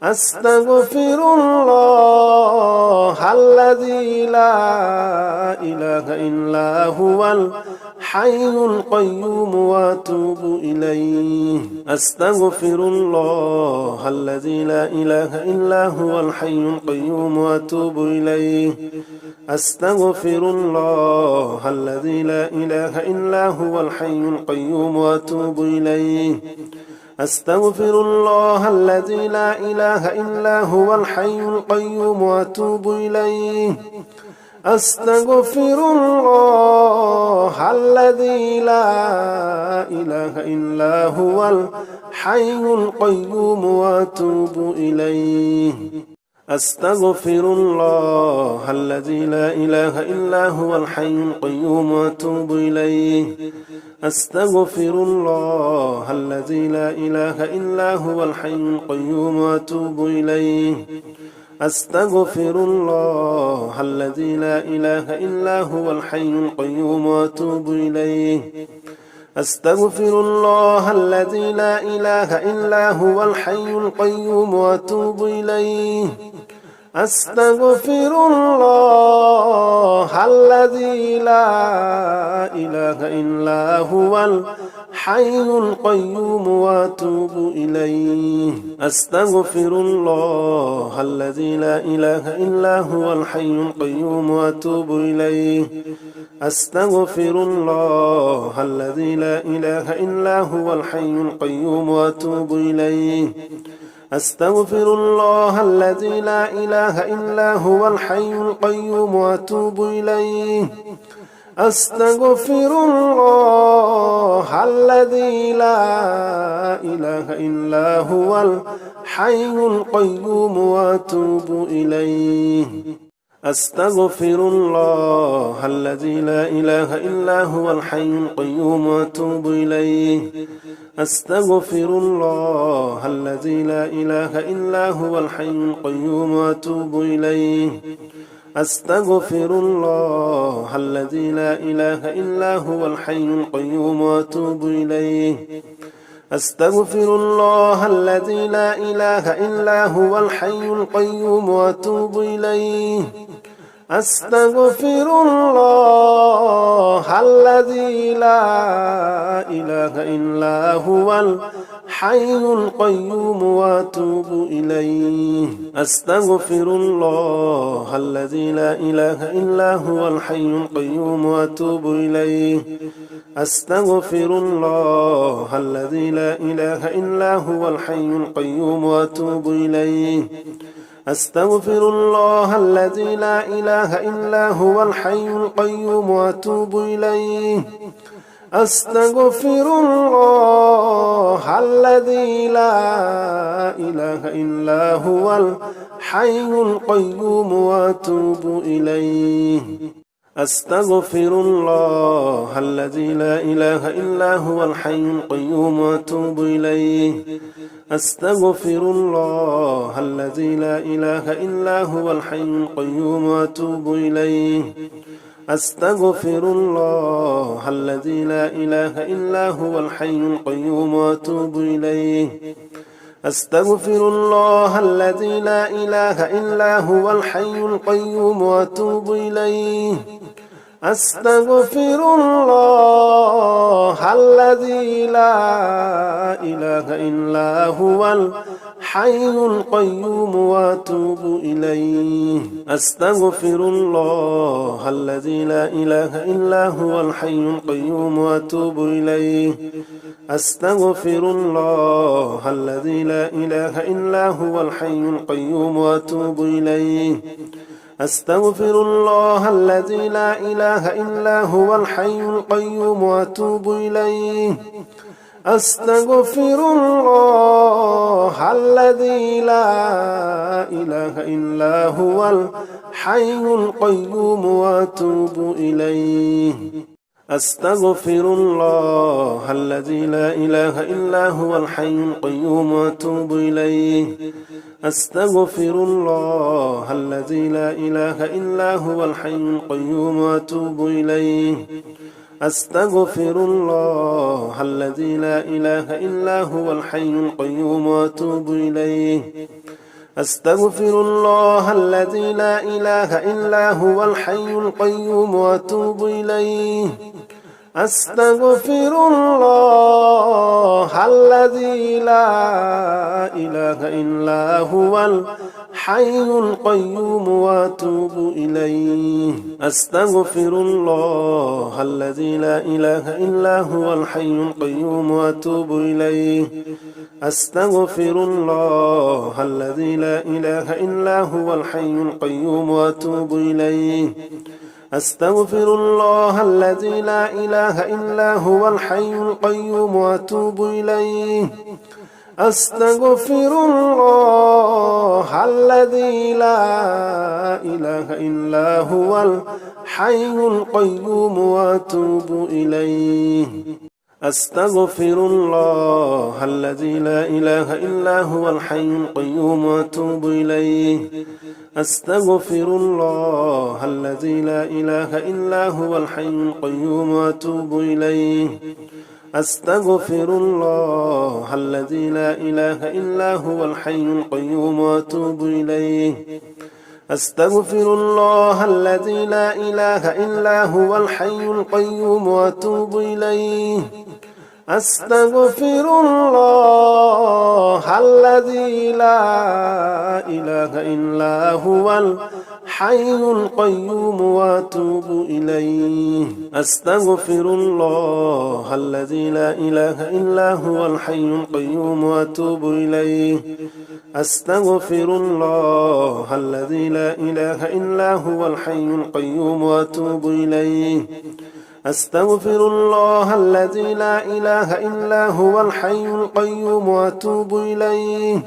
أستغفر الله الذي لا إله إلا هو الحي القيوم وأتوب إليه أستغفر الله الذي لا إله إلا هو الحي القيوم وأتوب إليه أستغفر الله الذي لا إله إلا هو الحي القيوم وأتوب إليه أستغفر الله الذي لا إله إلا هو الحي القيوم وأتوب إليه أستغفر الله الذي لا إله إلا هو الحي القيوم وأتوب إليه أستغفر الله الذي لا إله إلا هو الحي القيوم وأتوب إليه أستغفر الله الذي لا إله إلا هو الحي القيوم وأتوب إليه أستغفر الله الذي لا إله إلا هو الحي القيوم وأتوب إليه أستغفر الله الذي لا إله إلا هو الحي القيوم وأتوب إليه أستغفر الله الذي لا إله إلا هو الحي القيوم وأتوب إليه أستغفر الله الذي لا إله إلا هو الحي القيوم وأتوب إليه أستغفر الله الذي لا إله إلا هو الحي القيوم وأتوب إليه أستغفر الله الذي لا إله إلا هو الحي القيوم وأتوب إليه أستغفر الله الذي لا إله إلا هو الحي القيوم وأتوب إليه أستغفر الله الذي لا إله إلا هو الحي القيوم وأتوب إليه أستغفر الله الذي لا إله إلا هو الحي القيوم وأتوب إليه أستغفر الله الذي لا إله إلا هو الحي القيوم وأتوب إليه أستغفر الله الذي لا إله إلا هو الحي القيوم وأتوب إليه أستغفر الله الذي لا إله إلا هو الحي القيوم وأتوب إليه أستغفر الله الذي لا إله إلا هو الحي القيوم وأتوب إليه أستغفر الله الذي لا إله إلا هو الحي القيوم وأتوب إليه أستغفر الله الذي لا إله إلا هو الحي القيوم وأتوب إليه أستغفر الله الذي لا إله إلا هو الحي القيوم وأتوب إليه أستغفر الله الذي لا إله إلا هو الحي القيوم وأتوب إليه أستغفر الله الذي لا إله إلا هو الحي القيوم وأتوب إليه أستغفر الله الذي لا إله إلا هو الحي القيوم وأتوب إليه أستغفر الله الذي لا إله إلا هو الحي القيوم وأتوب إليه أستغفر الله الذي لا إله إلا هو الحي القيوم وأتوب إليه أستغفر الله الذي لا إله إلا هو الحي القيوم وأتوب إليه أستغفر الله الذي لا إله إلا هو الحي القيوم وأتوب إليه أستغفر الله الذي لا إله إلا هو الحي القيوم وأتوب إليه أستغفر الله الذي لا إله إلا هو الحي القيوم وأتوب إليه أستغفر الله الذي لا إله إلا هو الحي القيوم وأتوب إليه أستغفر الله الذي لا إله إلا هو الحي القيوم وأتوب إليه أستغفر الله الذي لا إله إلا هو الحي القيوم وأتوب إليه أستغفر الله الذي لا إله إلا هو الحي القيوم وأتوب إليه أستغفر الله الذي لا إله إلا هو الحي القيوم وأتوب إليه أستغفر الله الذي لا إله إلا هو الحي القيوم وأتوب إليه أستغفر الله الذي لا إله إلا هو الحي القيوم وأتوب إليه أستغفر الله الذي لا إله إلا هو الحي القيوم وأتوب إليه أستغفر الله الذي لا إله إلا هو الحي القيوم وأتوب إليه أستغفر الله الذي لا إله إلا هو الحي القيوم وأتوب إليه أستغفر الله الذي لا إله إلا هو الحي القيوم وأتوب إليه أستغفر الله الذي لا إله إلا هو الحي القيوم وأتوب إليه أستغفر الله الذي لا إله إلا هو الحي القيوم وأتوب إليه أستغفر الله الذي لا إله إلا هو الحي القيوم وأتوب إليه أستغفر الله الذي لا إله إلا هو الحي القيوم وأتوب إليه أستغفر الله الذي لا إله إلا هو الحي القيوم وأتوب إليه أستغفر الله الذي لا إله إلا هو الحي القيوم وأتوب إليه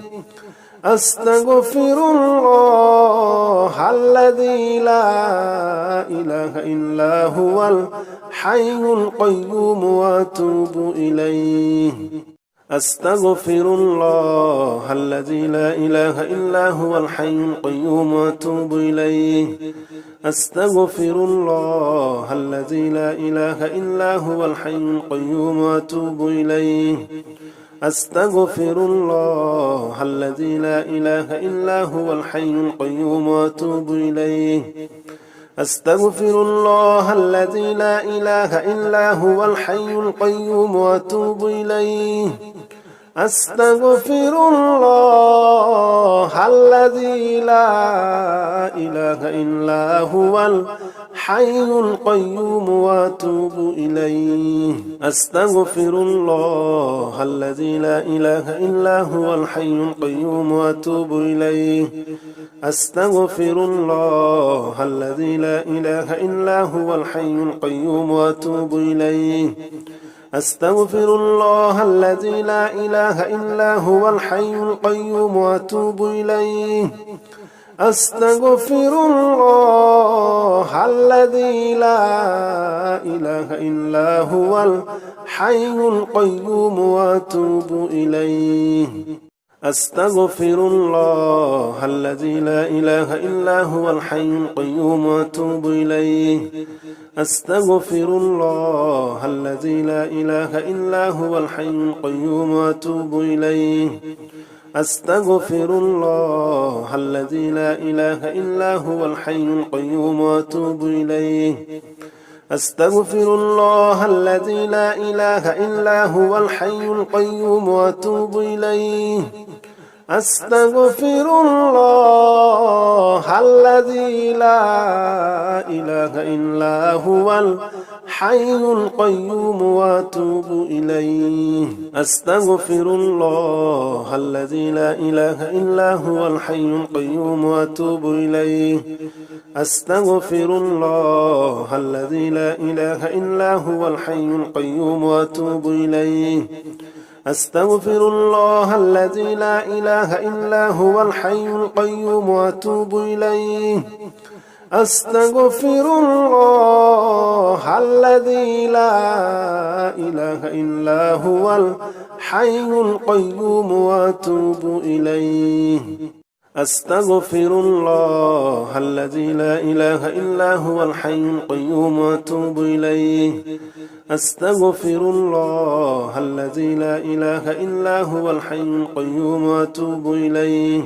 أستغفر الله الذي لا إله إلا هو الحي القيوم وأتوب إليه أستغفر الله الذي لا إله إلا هو الحي القيوم وأتوب إليه أستغفر الله الذي لا إله إلا هو الحي القيوم وأتوب إليه أستغفر الله الذي لا إله إلا هو الحي القيوم وأتوب إليه أستغفر الله الذي لا إله إلا هو الحي القيوم وأتوب إليه أستغفر الله الذي لا إله إلا هو الحي القيوم وأتوب إليه أستغفر الله الذي لا إله إلا هو الحي القيوم وأتوب إليه أستغفر الله الذي لا إله إلا هو الحي القيوم وأتوب إليه أستغفر الله الذي لا إله إلا هو الحي القيوم وأتوب إليه أستغفر الله الذي لا إله إلا هو الحي القيوم وأتوب إليه أستغفر الله الذي لا إله إلا هو الحي القيوم وأتوب إليه أستغفر الله الذي لا إله إلا هو الحي القيوم وأتوب إليه أستغفر الله الذي لا إله إلا هو الحي القيوم وأتوب إليه أستغفر الله الذي لا إله إلا هو الحي القيوم وأتوب إليه أستغفر الله الذي لا إله إلا هو الحي القيوم وأتوب إليه أستغفر الله الذي لا إله إلا هو الحي القيوم وأتوب إليه أستغفر الله الذي لا إله إلا هو الحي القيوم وأتوب إليه أستغفر الله الذي لا إله إلا هو الحي القيوم وأتوب إليه أستغفر الله الذي لا إله إلا هو الحي القيوم وأتوب إليه أستغفر الله الذي لا إله إلا هو الحي القيوم وأتوب إليه أستغفر الله الذي لا إله إلا هو الحي القيوم وأتوب إليه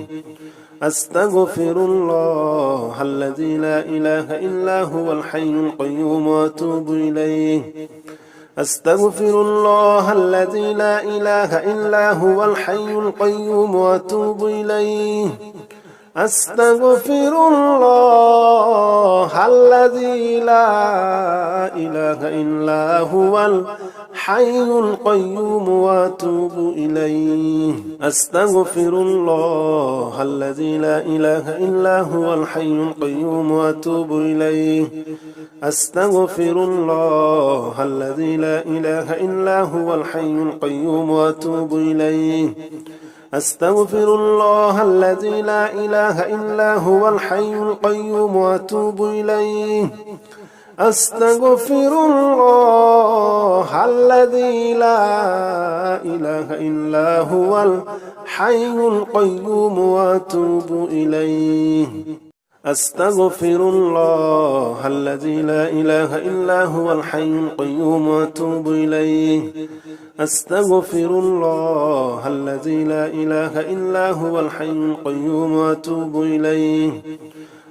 أستغفر الله الذي لا إله إلا هو الحي القيوم وأتوب إليه أستغفر الله الذي لا إله إلا هو الحي القيوم وأتوب إليه أستغفر الله الذي لا إله إلا هو الحي القيوم وأتوب إليه أستغفر الله الذي لا إله إلا هو الحي القيوم وأتوب إليه أستغفر الله الذي لا إله إلا هو الحي القيوم وأتوب إليه أستغفر الله الذي لا إله إلا هو الحي القيوم وأتوب إليه أستغفر الله الذي لا إله إلا هو الحي القيوم وأتوب إليه أستغفر الله الذي لا إله إلا هو الحي القيوم وأتوب إليه أستغفر الله الذي لا إله إلا هو الحي القيوم وأتوب إليه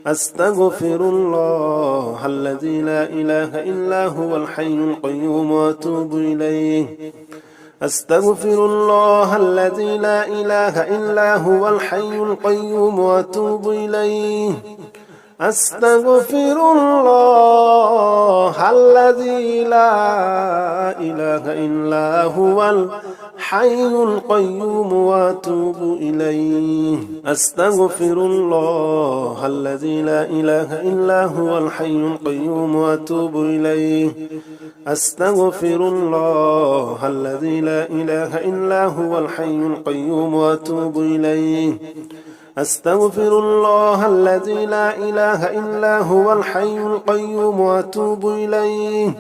أستغفر الله الذي لا إله إلا هو الحي القيوم وأتوب إليه أستغفر الله الذي لا إله إلا هو الحي القيوم وأتوب إليه أستغفر الله الذي لا إله إلا هو الحي القيوم وأتوب إليه أستغفر الله الذي لا إله إلا هو الحي القيوم وأتوب إليه أستغفر الله الذي لا إله إلا هو الحي القيوم وأتوب إليه أستغفر الله الذي لا إله إلا هو الحي القيوم وأتوب إليه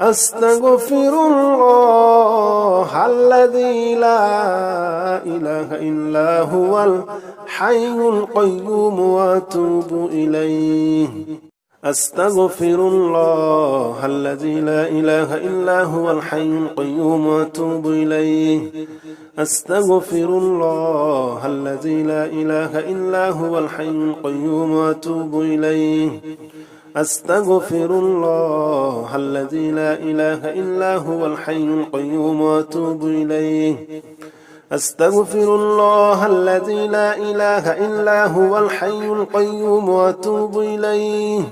أستغفر الله الذي لا إله إلا هو الحي القيوم وأتوب إليه أستغفر الله الذي لا إله إلا هو الحي القيوم وأتوب إليه أستغفر الله الذي لا إله إلا هو الحي القيوم وأتوب إليه أستغفر الله الذي لا إله إلا هو الحي القيوم وأتوب إليه أستغفر الله الذي لا إله إلا هو الحي القيوم وأتوب إليه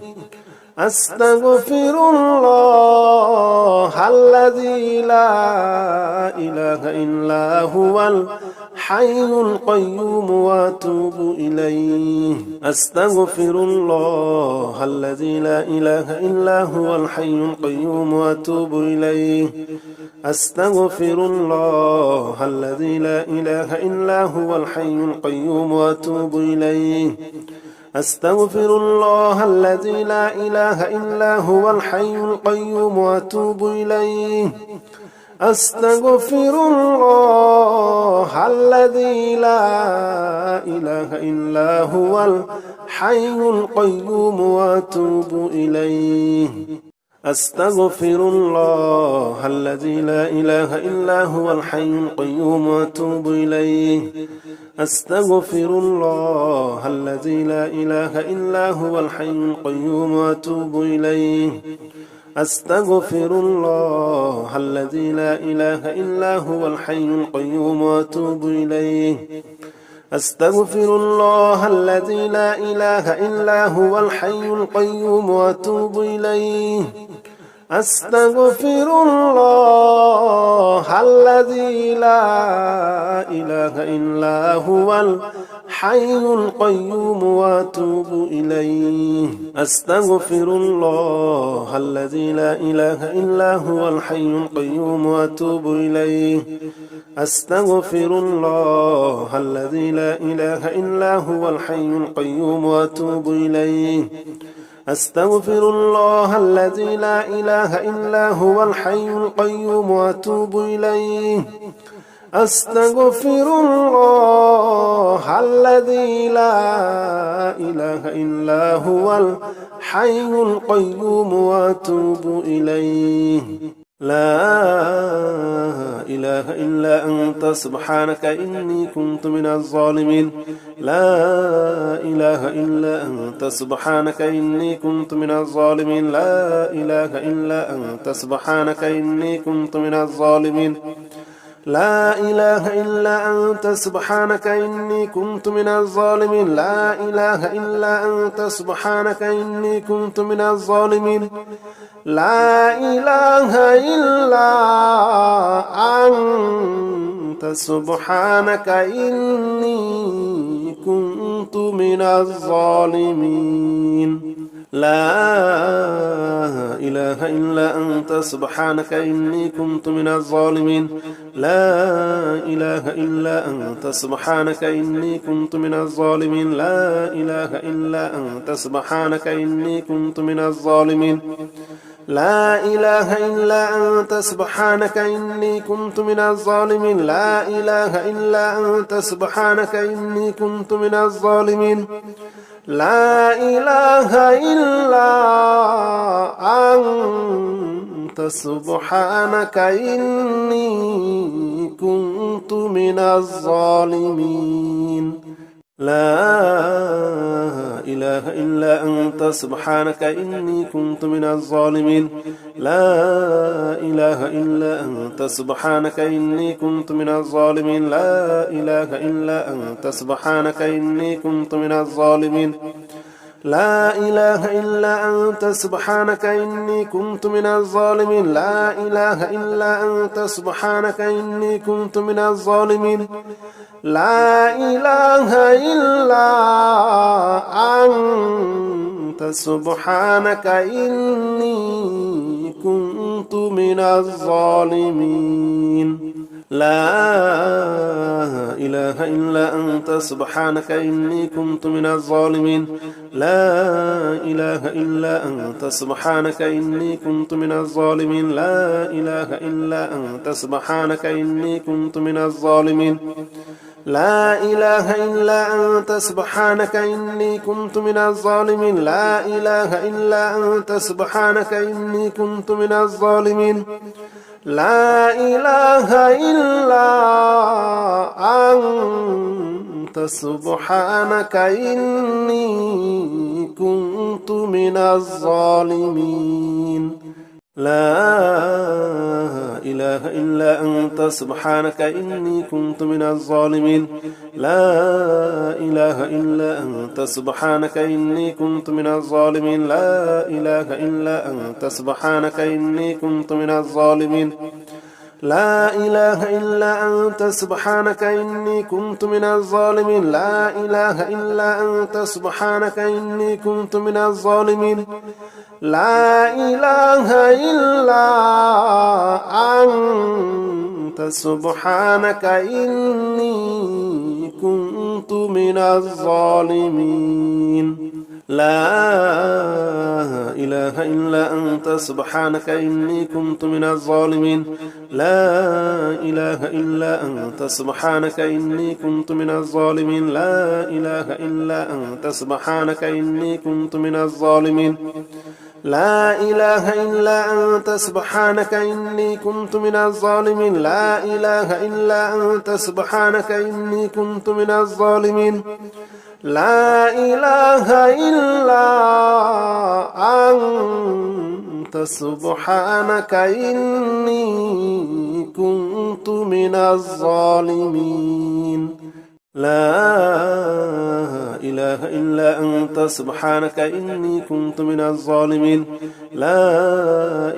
أستغفر الله الذي لا إله إلا هو الحي القيوم وأتوب إليه أستغفر الله الذي لا إله إلا هو الحي القيوم وأتوب إليه أستغفر الله الذي لا إله إلا هو الحي القيوم وأتوب إليه أستغفر الله الذي لا إله إلا هو الحي القيوم وأتوب إليه أستغفر الله الذي لا إله إلا هو الحي القيوم وأتوب إليه أستغفر الله الذي لا إله إلا هو الحي القيوم وأتوب إليه أستغفر الله الذي لا إله إلا هو الحي القيوم وأتوب إليه أستغفر الله الذي لا إله إلا هو الحي القيوم وأتوب إليه أستغفر الله الذي لا إله إلا هو الحي القيوم وأتوب إليه أستغفر الله الذي لا إله إلا هو الحي القيوم وأتوب إليه أستغفر الله الذي لا إله إلا هو الحي القيوم وأتوب إليه أستغفر الله الذي لا إله إلا هو الحي القيوم وأتوب إليه أستغفر الله الذي لا إله إلا هو الحي القيوم وأتوب إليه أستغفر الله الذي لا إله إلا هو الحي القيوم وأتوب إليه لا إله إلا أنت سبحانك إني كنت من الظالمين لا إله إلا أنت سبحانك إني كنت من الظالمين لا إله إلا أنت سبحانك إني كنت من الظالمين لا إله إلا أنت سبحانك إني كنت من الظالمين لا إله إلا أنت سبحانك إني كنت من الظالمين لا إله إلا أنت سبحانك إني كنت من الظالمين لا إله إلا أنت سبحانك إني كنت من الظالمين لا إله إلا أنت سبحانك إني كنت من الظالمين لا إله إلا أنت سبحانك إني كنت من الظالمين لا إله إلا أنت سبحانك إني كنت من الظالمين لا إله إلا أنت سبحانك إني كنت من الظالمين لا إله إلا أنت سبحانك إني كنت من الظالمين لا إله إلا أنت سبحانك إني كنت من الظالمين لا إله إلا أنت سبحانك إني كنت من الظالمين لا إله إلا أنت سبحانك إني كنت من الظالمين لا إله إلا أنت سبحانك إني كنت من الظالمين لا إله إلا أنت سبحانك إني كنت من الظالمين لا إله إلا أنت سبحانك إني كنت من الظالمين لا إله إلا أنت سبحانك إني كنت من الظالمين لا إله إلا أنت سبحانك إني كنت من الظالمين لا إله إلا أنت سبحانك إني كنت من الظالمين لا إله إلا أنت سبحانك إني كنت من الظالمين لا إله إلا أنت سبحانك إني كنت من الظالمين لا إله إلا أنت سبحانك إني كنت من الظالمين لا إله إلا أنت سبحانك إني كنت من الظالمين لا إله إلا أنت سبحانك إني كنت من الظالمين لا إله إلا أنت سبحانك إني كنت من الظالمين لا إله إلا أنت سبحانك إني كنت من الظالمين لا إله إلا أنت سبحانك إني كنت من الظالمين لا إله إلا أنت سبحانك إني كنت من الظالمين لا إله إلا أنت سبحانك إني كنت من الظالمين لا إله إلا أنت سبحانك إني كنت من الظالمين لا إله إلا أنت سبحانك إني كنت من الظالمين لا إله إلا أنت سبحانك إني كنت من الظالمين لا إله إلا أنت سبحانك إني كنت من الظالمين لا إله إلا أنت سبحانك إني كنت من الظالمين لا إله إلا أنت سبحانك إني كنت من الظالمين لا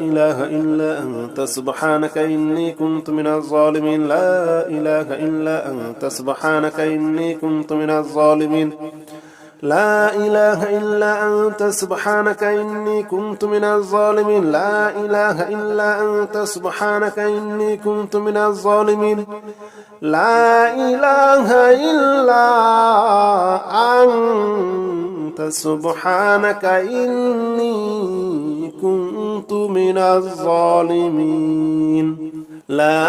إله إلا أنت سبحانك إني كنت من الظالمين لا إله إلا أنت سبحانك إني كنت من الظالمين لا إله إلا أنت سبحانك إني كنت من الظالمين لا إله إلا أنت سبحانك إني كنت من الظالمين لا إله إلا أنت سبحانك إني كنت من الظالمين لا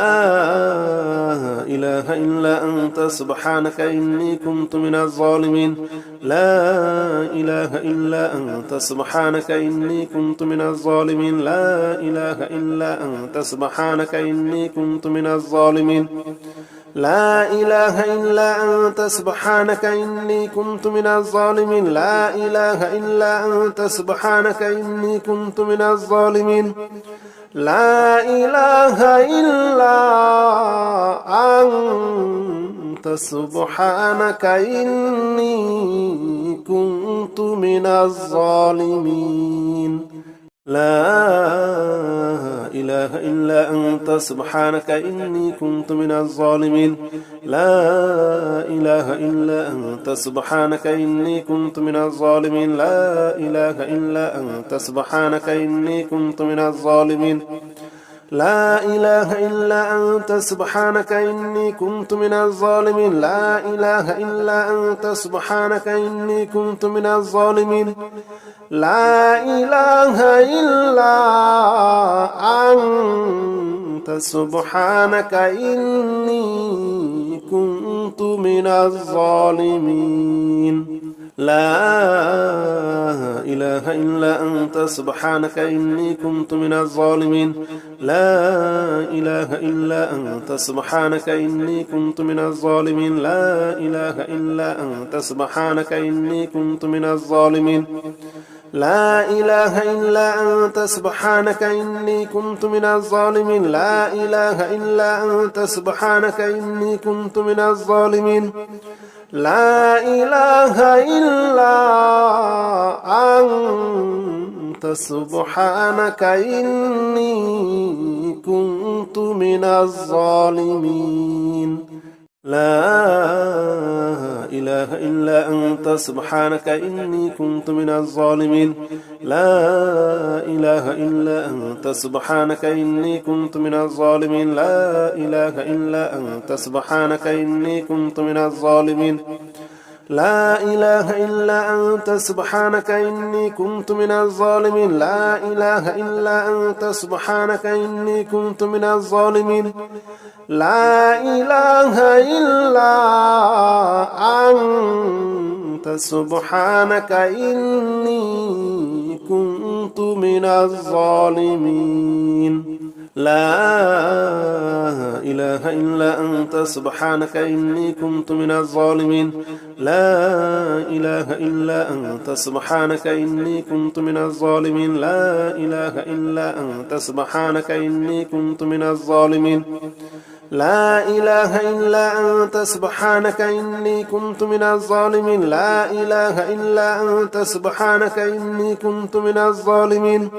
إله إلا أنت سبحانك إني كنت من الظالمين لا إله إلا أنت سبحانك إني كنت من الظالمين لا إله إلا أنت سبحانك إني كنت من الظالمين لا إله إلا أنت سبحانك إني كنت من الظالمين لا إله إلا أنت سبحانك إني كنت من الظالمين لا إله إلا أنت سبحانك إني كنت من الظالمين لا إله إلا أنت سبحانك إني كنت من الظالمين لا إله إلا أنت سبحانك إني كنت من الظالمين لا إله إلا أنت سبحانك إني كنت من الظالمين لا إله إلا أنت سبحانك إني كنت من الظالمين لا إله إلا أنت سبحانك إني كنت من الظالمين لا إله إلا أنت سبحانك إني كنت من الظالمين لا إله إلا أنت سبحانك إني كنت من الظالمين لا إله إلا أنت سبحانك إني كنت من الظالمين لا إله إلا أنت سبحانك إني كنت من الظالمين لا إله إلا أنت سبحانك إني كنت من الظالمين لا إله إلا أنت سبحانك إني كنت من الظالمين لا إله إلا أنت سبحانك إني كنت من الظالمين لا إله إلا أنت سبحانك إني كنت من الظالمين لا إله إلا أنت سبحانك إني كنت من الظالمين لا إله إلا أنت سبحانك إني كنت من الظالمين لا إله إلا أنت سبحانك إني كنت من الظالمين لا إله إلا أنت سبحانك إني كنت من الظالمين لا إله إلا أنت سبحانك إني كنت من الظالمين لا إله إلا أنت سبحانك إني كنت من الظالمين لا إله إلا أنت سبحانك إني كنت من الظالمين لا إله إلا أنت سبحانك إني كنت من الظالمين لا إله إلا أنت سبحانك إني كنت من الظالمين لا إله إلا أنت سبحانك إني كنت من الظالمين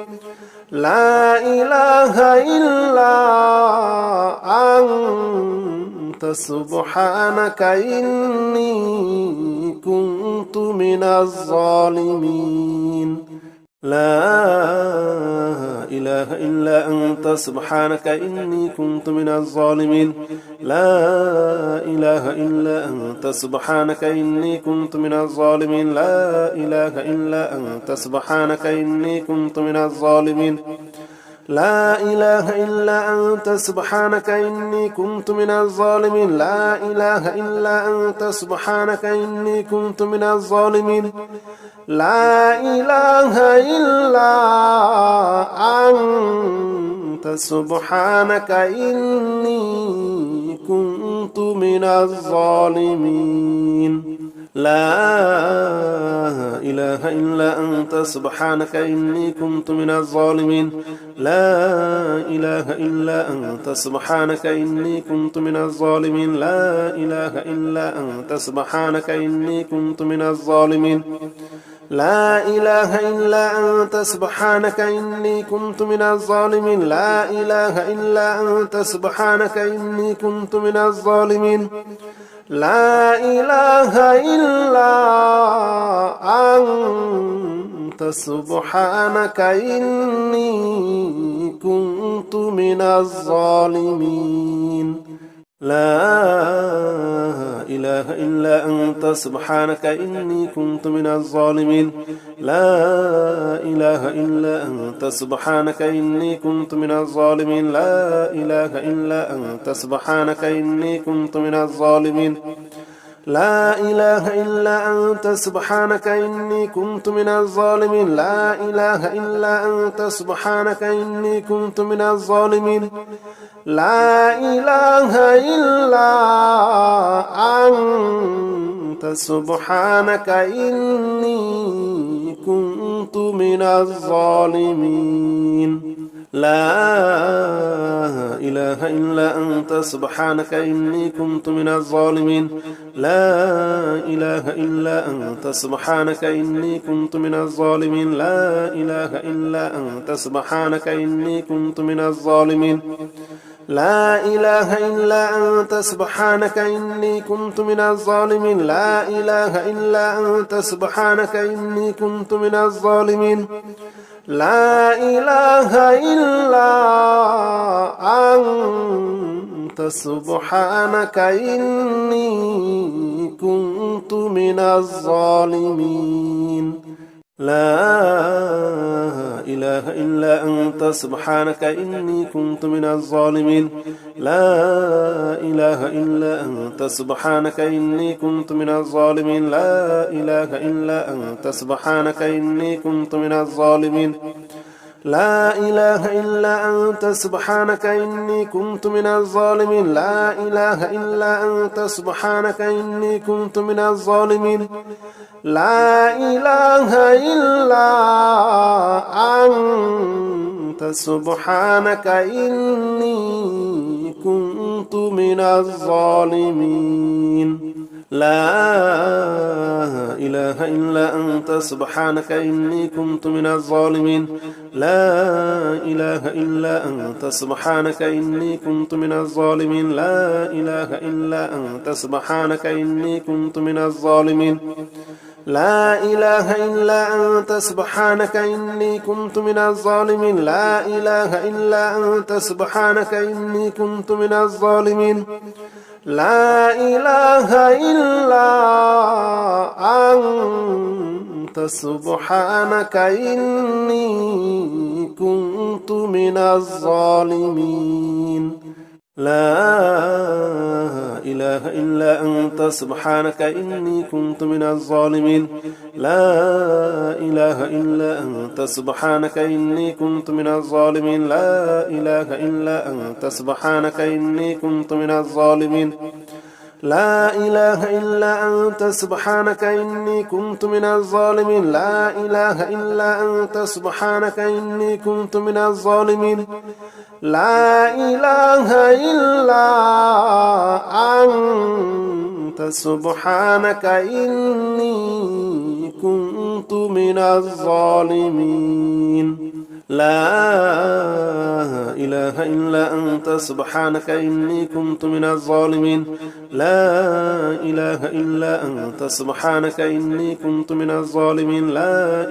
لا إله إلا أنت سبحانك إني كنت من الظالمين لا إله إلا أنت سبحانك إني كنت من الظالمين لا إله إلا أنت سبحانك إني كنت من الظالمين لا إله إلا أنت سبحانك إني كنت من الظالمين لا إله إلا أنت سبحانك إني كنت من الظالمين لا إله إلا أنت سبحانك إني كنت من الظالمين لا إله إلا أنت سبحانك إني كنت من الظالمين لا إله إلا أنت سبحانك إني كنت من الظالمين لا إله إلا أنت سبحانك إني كنت من الظالمين لا إله إلا أنت سبحانك إني كنت من الظالمين لا إله إلا أنت سبحانك إني كنت من الظالمين لا إله إلا أنت سبحانك إني كنت من الظالمين لا إله إلا أنت سبحانك إني كنت من الظالمين لا إله إلا أنت سبحانك إني كنت من الظالمين لا إله إلا أنت سبحانك إني كنت من الظالمين لا إله إلا أنت سبحانك إني كنت من الظالمين لا إله إلا أنت سبحانك إني كنت من الظالمين لا إله إلا أنت سبحانك إني كنت من الظالمين لا إله إلا أنت سبحانك إني كنت من الظالمين لا إله إلا أنت سبحانك إني كنت من الظالمين لا إله إلا أنت سبحانك إني كنت من الظالمين لا إله إلا أنت سبحانك إني كنت من الظالمين لا إله إلا أنت سبحانك إني كنت من الظالمين لا إله إلا أنت سبحانك إني كنت من الظالمين لا إله إلا أنت سبحانك إني كنت من الظالمين لا إله إلا أنت سبحانك إني كنت من الظالمين لا إله إلا أنت سبحانك إني كنت من الظالمين لا إله إلا أنت سبحانك إني كنت من الظالمين لا إله إلا أنت سبحانك إني كنت من الظالمين لا إله إلا أنت سبحانك إني كنت من الظالمين لا إله إلا أنت سبحانك إني كنت من الظالمين لا إله إلا أنت سبحانك إني كنت من الظالمين لا إله إلا أنت سبحانك إني كنت من الظالمين لا إله إلا أنت سبحانك إني كنت من الظالمين لا إله إلا أنت سبحانك إني كنت من الظالمين لا إله إلا أنت سبحانك إني كنت من الظالمين لا إله إلا أنت سبحانك إني كنت من الظالمين لا إله إلا أنت سبحانك إني كنت من الظالمين لا إله إلا أنت سبحانك إني كنت من الظالمين لا إله إلا أنت سبحانك إني كنت من الظالمين لا إله إلا أنت سبحانك إني كنت من الظالمين لا إله إلا أنت سبحانك إني كنت من الظالمين لا إله إلا أنت سبحانك إني كنت من الظالمين لا إله إلا أنت سبحانك إني كنت من الظالمين لا إله إلا أنت سبحانك إني كنت من الظالمين لا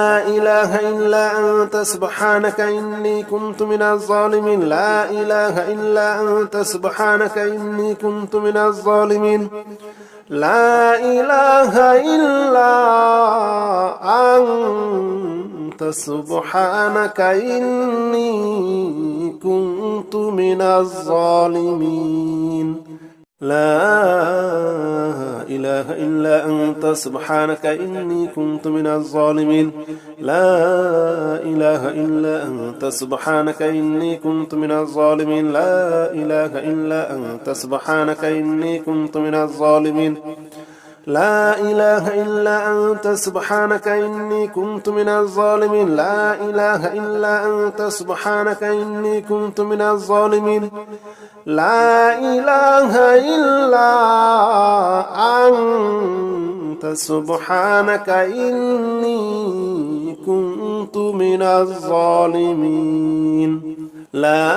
إله إلا أنت سبحانك إني كنت من الظالمين لا إله إلا أنت سبحانك إني كنت من الظالمين لا إله إلا أنت سبحانك إني كنت من الظالمين لا إله إلا أنت سبحانك إني كنت من الظالمين لا إله إلا أنت سبحانك إني كنت من الظالمين لا إله إلا أنت سبحانك إني كنت من الظالمين لا إله إلا أنت سبحانك إني كنت من الظالمين لا إله إلا أنت سبحانك إني كنت من الظالمين لا إله إلا أنت سبحانك إني كنت من الظالمين لا إله إلا أنت سبحانك إني كنت من الظالمين لا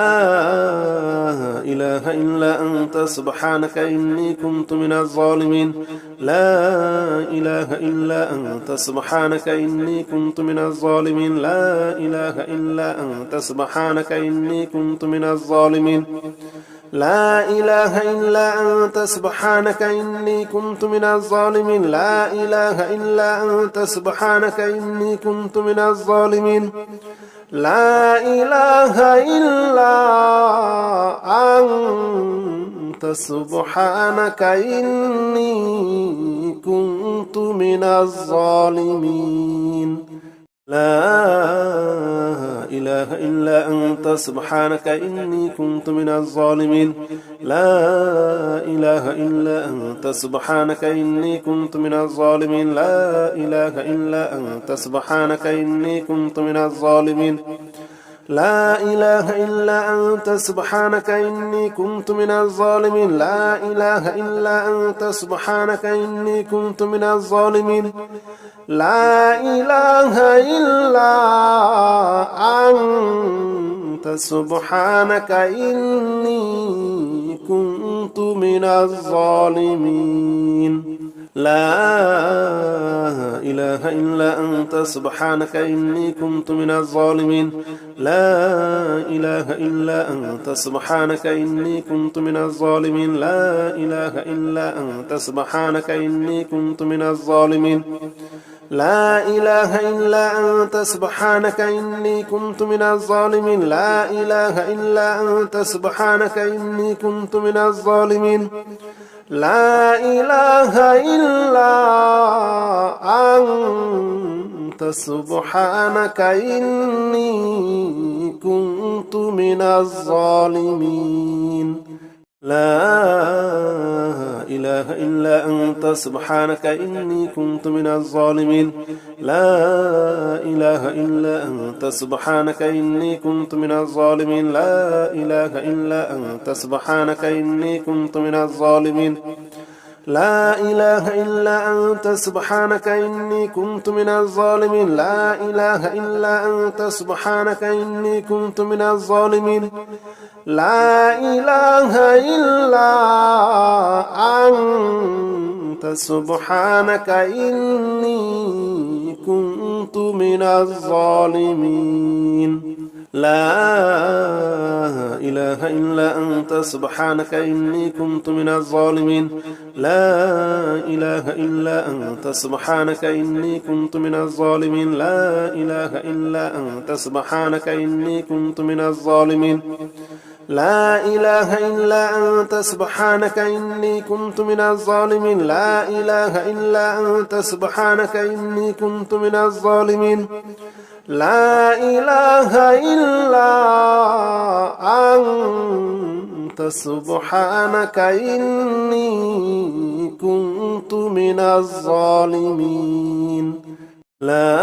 إله إلا أنت سبحانك إني كنت من الظالمين لا إله إلا أنت سبحانك إني كنت من الظالمين لا إله إلا أنت سبحانك إني كنت من الظالمين لا إله إلا أنت سبحانك إني كنت من الظالمين لا إله إلا أنت سبحانك إني كنت من الظالمين لا إله إلا أنت سبحانك إني كنت من الظالمين لا إله إلا أنت سبحانك إني كنت من الظالمين لا إله إلا أنت سبحانك إني كنت من الظالمين لا إله إلا أنت سبحانك إني كنت من الظالمين لا إله إلا أنت سبحانك إني كنت من الظالمين لا إله إلا أنت سبحانك إني كنت من الظالمين لا إله إلا أنت سبحانك إني كنت من الظالمين لا إله إلا أنت سبحانك إني كنت من الظالمين لا إله إلا أنت سبحانك إني كنت من الظالمين لا إله إلا أنت سبحانك إني كنت من الظالمين لا إله إلا أنت سبحانك إني كنت من الظالمين لا إله إلا أنت سبحانك إني كنت من الظالمين لا إله إلا أنت سبحانك إني كنت من الظالمين لا إله إلا أنت سبحانك إني كنت من الظالمين لا إله إلا أنت سبحانك إني كنت من الظالمين لا إله إلا أنت سبحانك إني كنت من الظالمين لا إله إلا أنت سبحانك إني كنت من الظالمين لا إله إلا أنت سبحانك إني كنت من الظالمين لا إله إلا أنت سبحانك إني كنت من الظالمين لا إله إلا أنت سبحانك إني كنت من الظالمين لا إله إلا أنت سبحانك إني كنت من الظالمين لا إله إلا أنت سبحانك إني كنت من الظالمين لا إله إلا أنت سبحانك إني كنت من الظالمين لا إله إلا أنت سبحانك إني كنت من الظالمين لا إله إلا أنت سبحانك إني كنت من الظالمين لا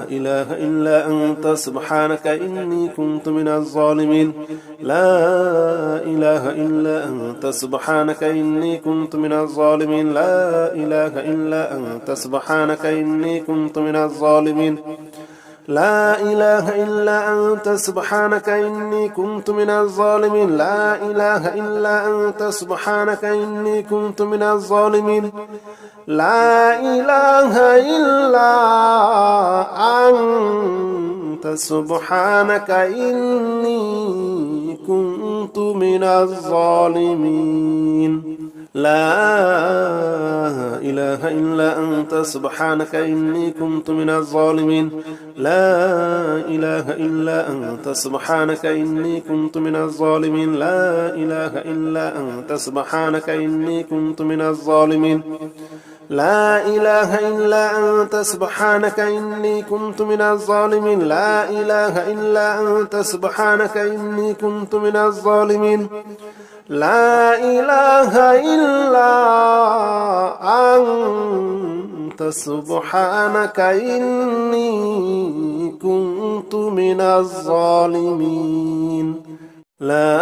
إله إلا أنت سبحانك إني كنت من الظالمين لا إله إلا أنت سبحانك إني كنت من الظالمين لا إله إلا أنت سبحانك إني كنت من الظالمين لا إله إلا أنت سبحانك إني كنت من الظالمين لا إله إلا أنت سبحانك إني كنت من الظالمين لا إله إلا أنت سبحانك إني كنت من الظالمين لا إله إلا أنت سبحانك إني كنت من الظالمين لا إله إلا أنت سبحانك إني كنت من الظالمين لا إله إلا أنت سبحانك إني كنت من الظالمين لا إله إلا أنت سبحانك إني كنت من الظالمين لا إله إلا أنت سبحانك إني كنت من الظالمين لا إله إلا أنت سبحانك إني كنت من الظالمين لا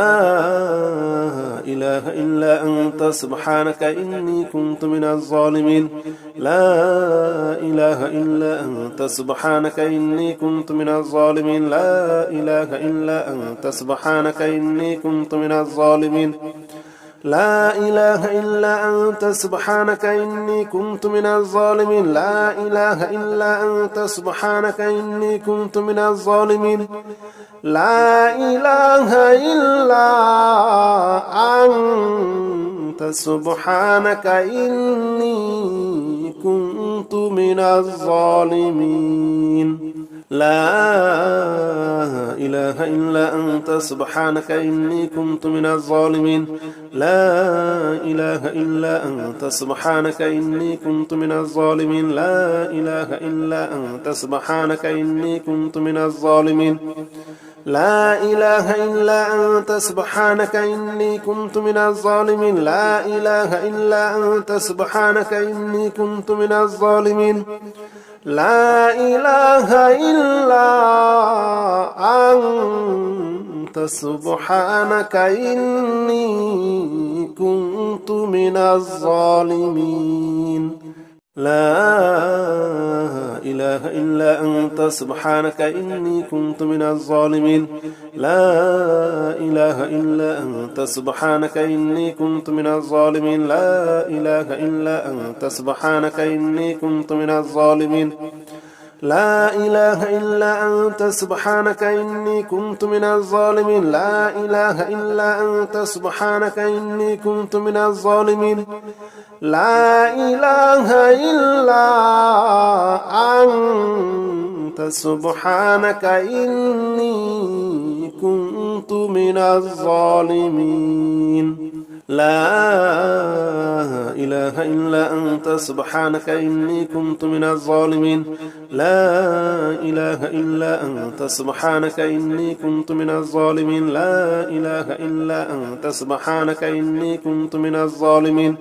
إله إلا أنت سبحانك إني كنت من الظالمين لا إله إلا أنت سبحانك إني كنت من الظالمين لا إله إلا أنت سبحانك إني كنت من الظالمين لا إله إلا أنت سبحانك إني كنت من الظالمين لا إله إلا أنت سبحانك إني كنت من الظالمين لا إله إلا أنت سبحانك إني كنت من الظالمين لا إله إلا أنت سبحانك إني كنت من الظالمين لا إله إلا أنت سبحانك إني كنت من الظالمين لا إله إلا أنت سبحانك إني كنت من الظالمين لا إله إلا أنت سبحانك إني كنت من الظالمين لا إله إلا أنت سبحانك إني كنت من الظالمين لا إله إلا أنت سبحانك إني كنت من الظالمين لا إله إلا أنت سبحانك إني كنت من الظالمين لا إله إلا أنت سبحانك إني كنت من الظالمين لا إله إلا أنت سبحانك إني كنت من الظالمين لا إله إلا أنت سبحانك إني كنت من الظالمين لا إله إلا أنت سبحانك إني كنت من الظالمين لا إله إلا أنت سبحانك إني كنت من الظالمين لا إله إلا أنت سبحانك إني كنت من الظالمين لا إله إلا أنت سبحانك إني كنت من الظالمين لا إله إلا أنت سبحانك إني كنت من الظالمين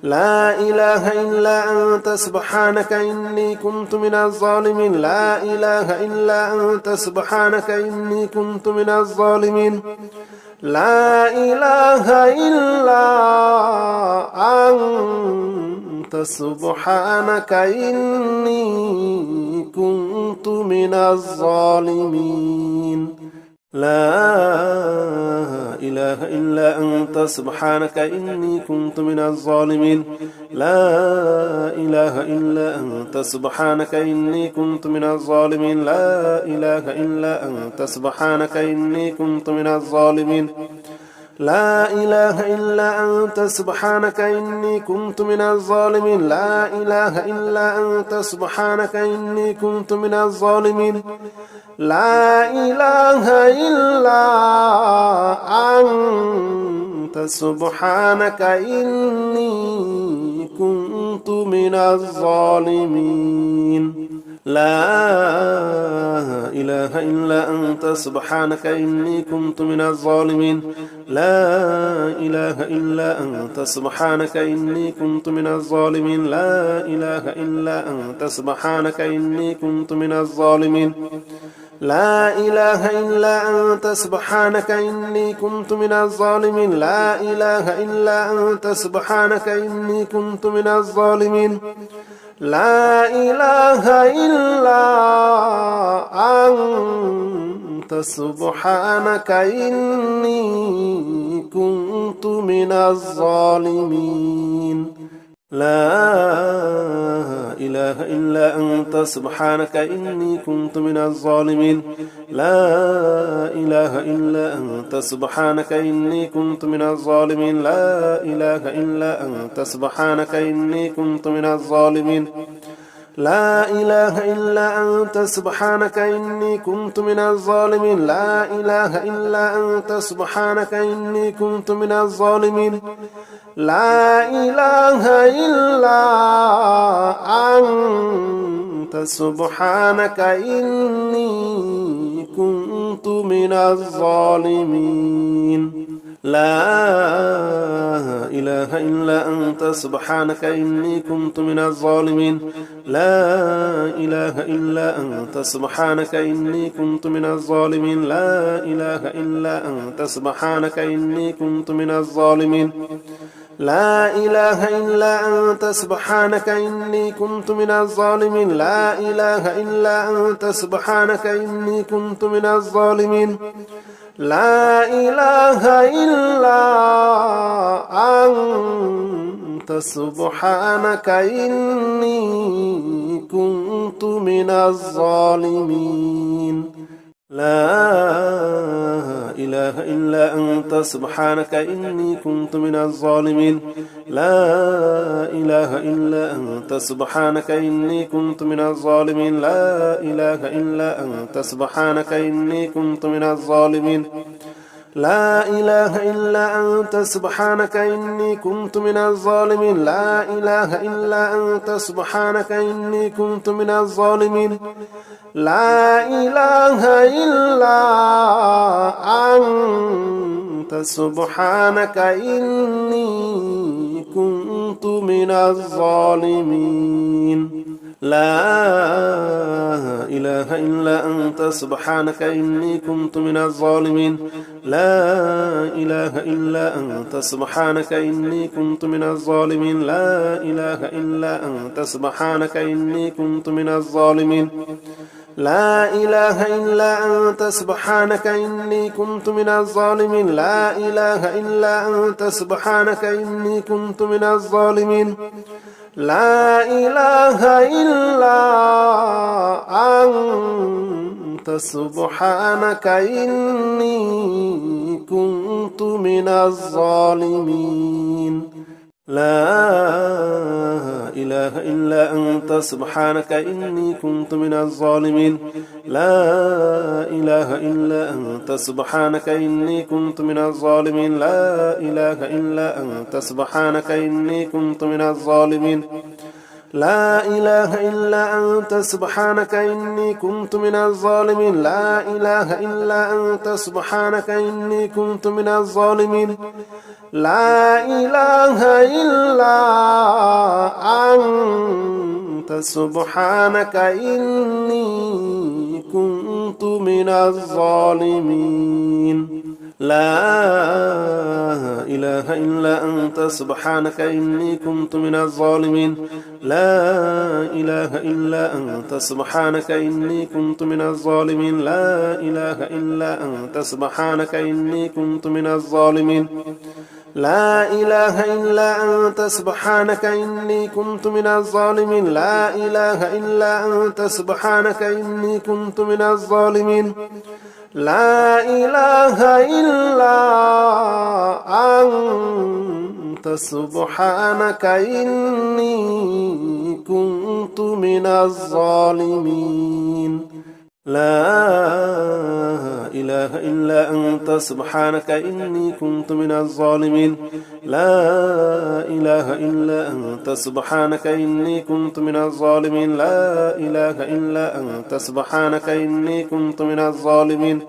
لا إله إلا أنت سبحانك إني كنت من الظالمين لا إله إلا أنت سبحانك إني كنت من الظالمين لا إله إلا أنت سبحانك إني كنت من الظالمين لا إله إلا أنت سبحانك إني كنت من الظالمين لا إله إلا أنت سبحانك إني كنت من الظالمين لا إله إلا أنت سبحانك إني كنت من الظالمين لا إله إلا أنت سبحانك إني كنت من الظالمين لا إله إلا أنت سبحانك إني كنت من الظالمين لا إله إلا أنت سبحانك إني كنت من الظالمين لا إله إلا أنت سبحانك إني كنت من الظالمين لا إله إلا أنت سبحانك إني كنت من الظالمين لا إله إلا أنت سبحانك إني كنت من الظالمين لا إله إلا أنت سبحانك إني كنت من الظالمين لا إله إلا أنت سبحانك إني كنت من الظالمين لا إله إلا أنت سبحانك إني كنت من الظالمين لا إله إلا أنت سبحانك إني كنت من الظالمين لا إله إلا أنت سبحانك إني كنت من الظالمين لا إله إلا أنت سبحانك إني كنت من الظالمين لا إله إلا أنت سبحانك إني كنت من الظالمين لا إله إلا أنت سبحانك إني كنت من الظالمين لا إله إلا أنت سبحانك إني كنت من الظالمين لا إله إلا أنت سبحانك إني كنت من الظالمين لا إله إلا أنت سبحانك إني كنت من الظالمين لا إله إلا أنت سبحانك إني كنت من الظالمين لا إله إلا أنت سبحانك إني كنت من الظالمين لا إله إلا أنت سبحانك إني كنت من الظالمين لا إله إلا أنت سبحانك إني كنت من الظالمين لا إله إلا أنت سبحانك إني كنت من الظالمين لا إله إلا أنت سبحانك إني كنت من الظالمين لا إله إلا أنت سبحانك إني كنت من الظالمين لا إله إلا أنت سبحانك إني كنت من الظالمين لا إله إلا أنت سبحانك إني كنت من الظالمين لا إله إلا أنت سبحانك إني كنت من الظالمين لا إله إلا أنت سبحانك إني كنت من الظالمين لا إله إلا أنت سبحانك إني كنت من الظالمين لا إله إلا أنت سبحانك إني كنت من الظالمين لا إله إلا أنت سبحانك إني كنت من الظالمين لا إله إلا أنت سبحانك إني كنت من الظالمين لا إله إلا أنت سبحانك إني كنت من الظالمين لا إله إلا أنت سبحانك إني كنت من الظالمين لا إله إلا أنت سبحانك إني كنت من الظالمين لا إله إلا أنت سبحانك إني كنت من الظالمين لا إله إلا أنت سبحانك إني كنت من الظالمين لا إله إلا أنت سبحانك إني كنت من الظالمين لا إله إلا أنت سبحانك إني كنت من الظالمين لا إله إلا أنت سبحانك إني كنت من الظالمين لا إله إلا أنت سبحانك إني كنت من الظالمين لا إله إلا أنت سبحانك إني كنت من الظالمين لا إله إلا أنت سبحانك إني كنت من الظالمين لا إله إلا أنت سبحانك إني كنت من الظالمين لا إله إلا أنت سبحانك إني كنت من الظالمين لا إله إلا أنت سبحانك إني كنت من الظالمين لا إله إلا أنت سبحانك إني كنت من الظالمين لا إله إلا أنت سبحانك إني كنت من الظالمين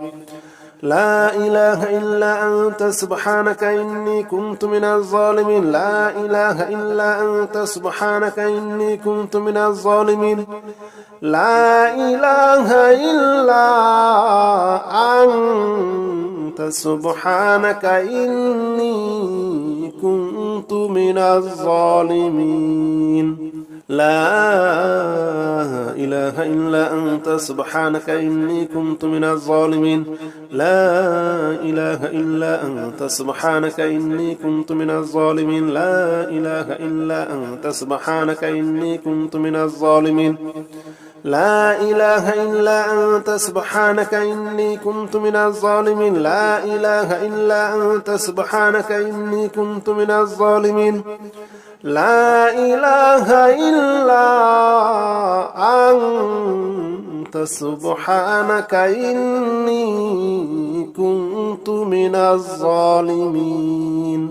لا إله إلا أنت سبحانك إني كنت من الظالمين لا إله إلا أنت سبحانك إني كنت من الظالمين لا إله إلا أنت سبحانك إني كنت من الظالمين لا إله إلا أنت سبحانك إني كنت من الظالمين لا إله إلا أنت سبحانك إني كنت من الظالمين لا إله إلا أنت سبحانك إني كنت من الظالمين لا إله إلا أنت سبحانك إني كنت من الظالمين لا إله إلا أنت سبحانك إني كنت من الظالمين لا إله إلا أنت سبحانك إني كنت من الظالمين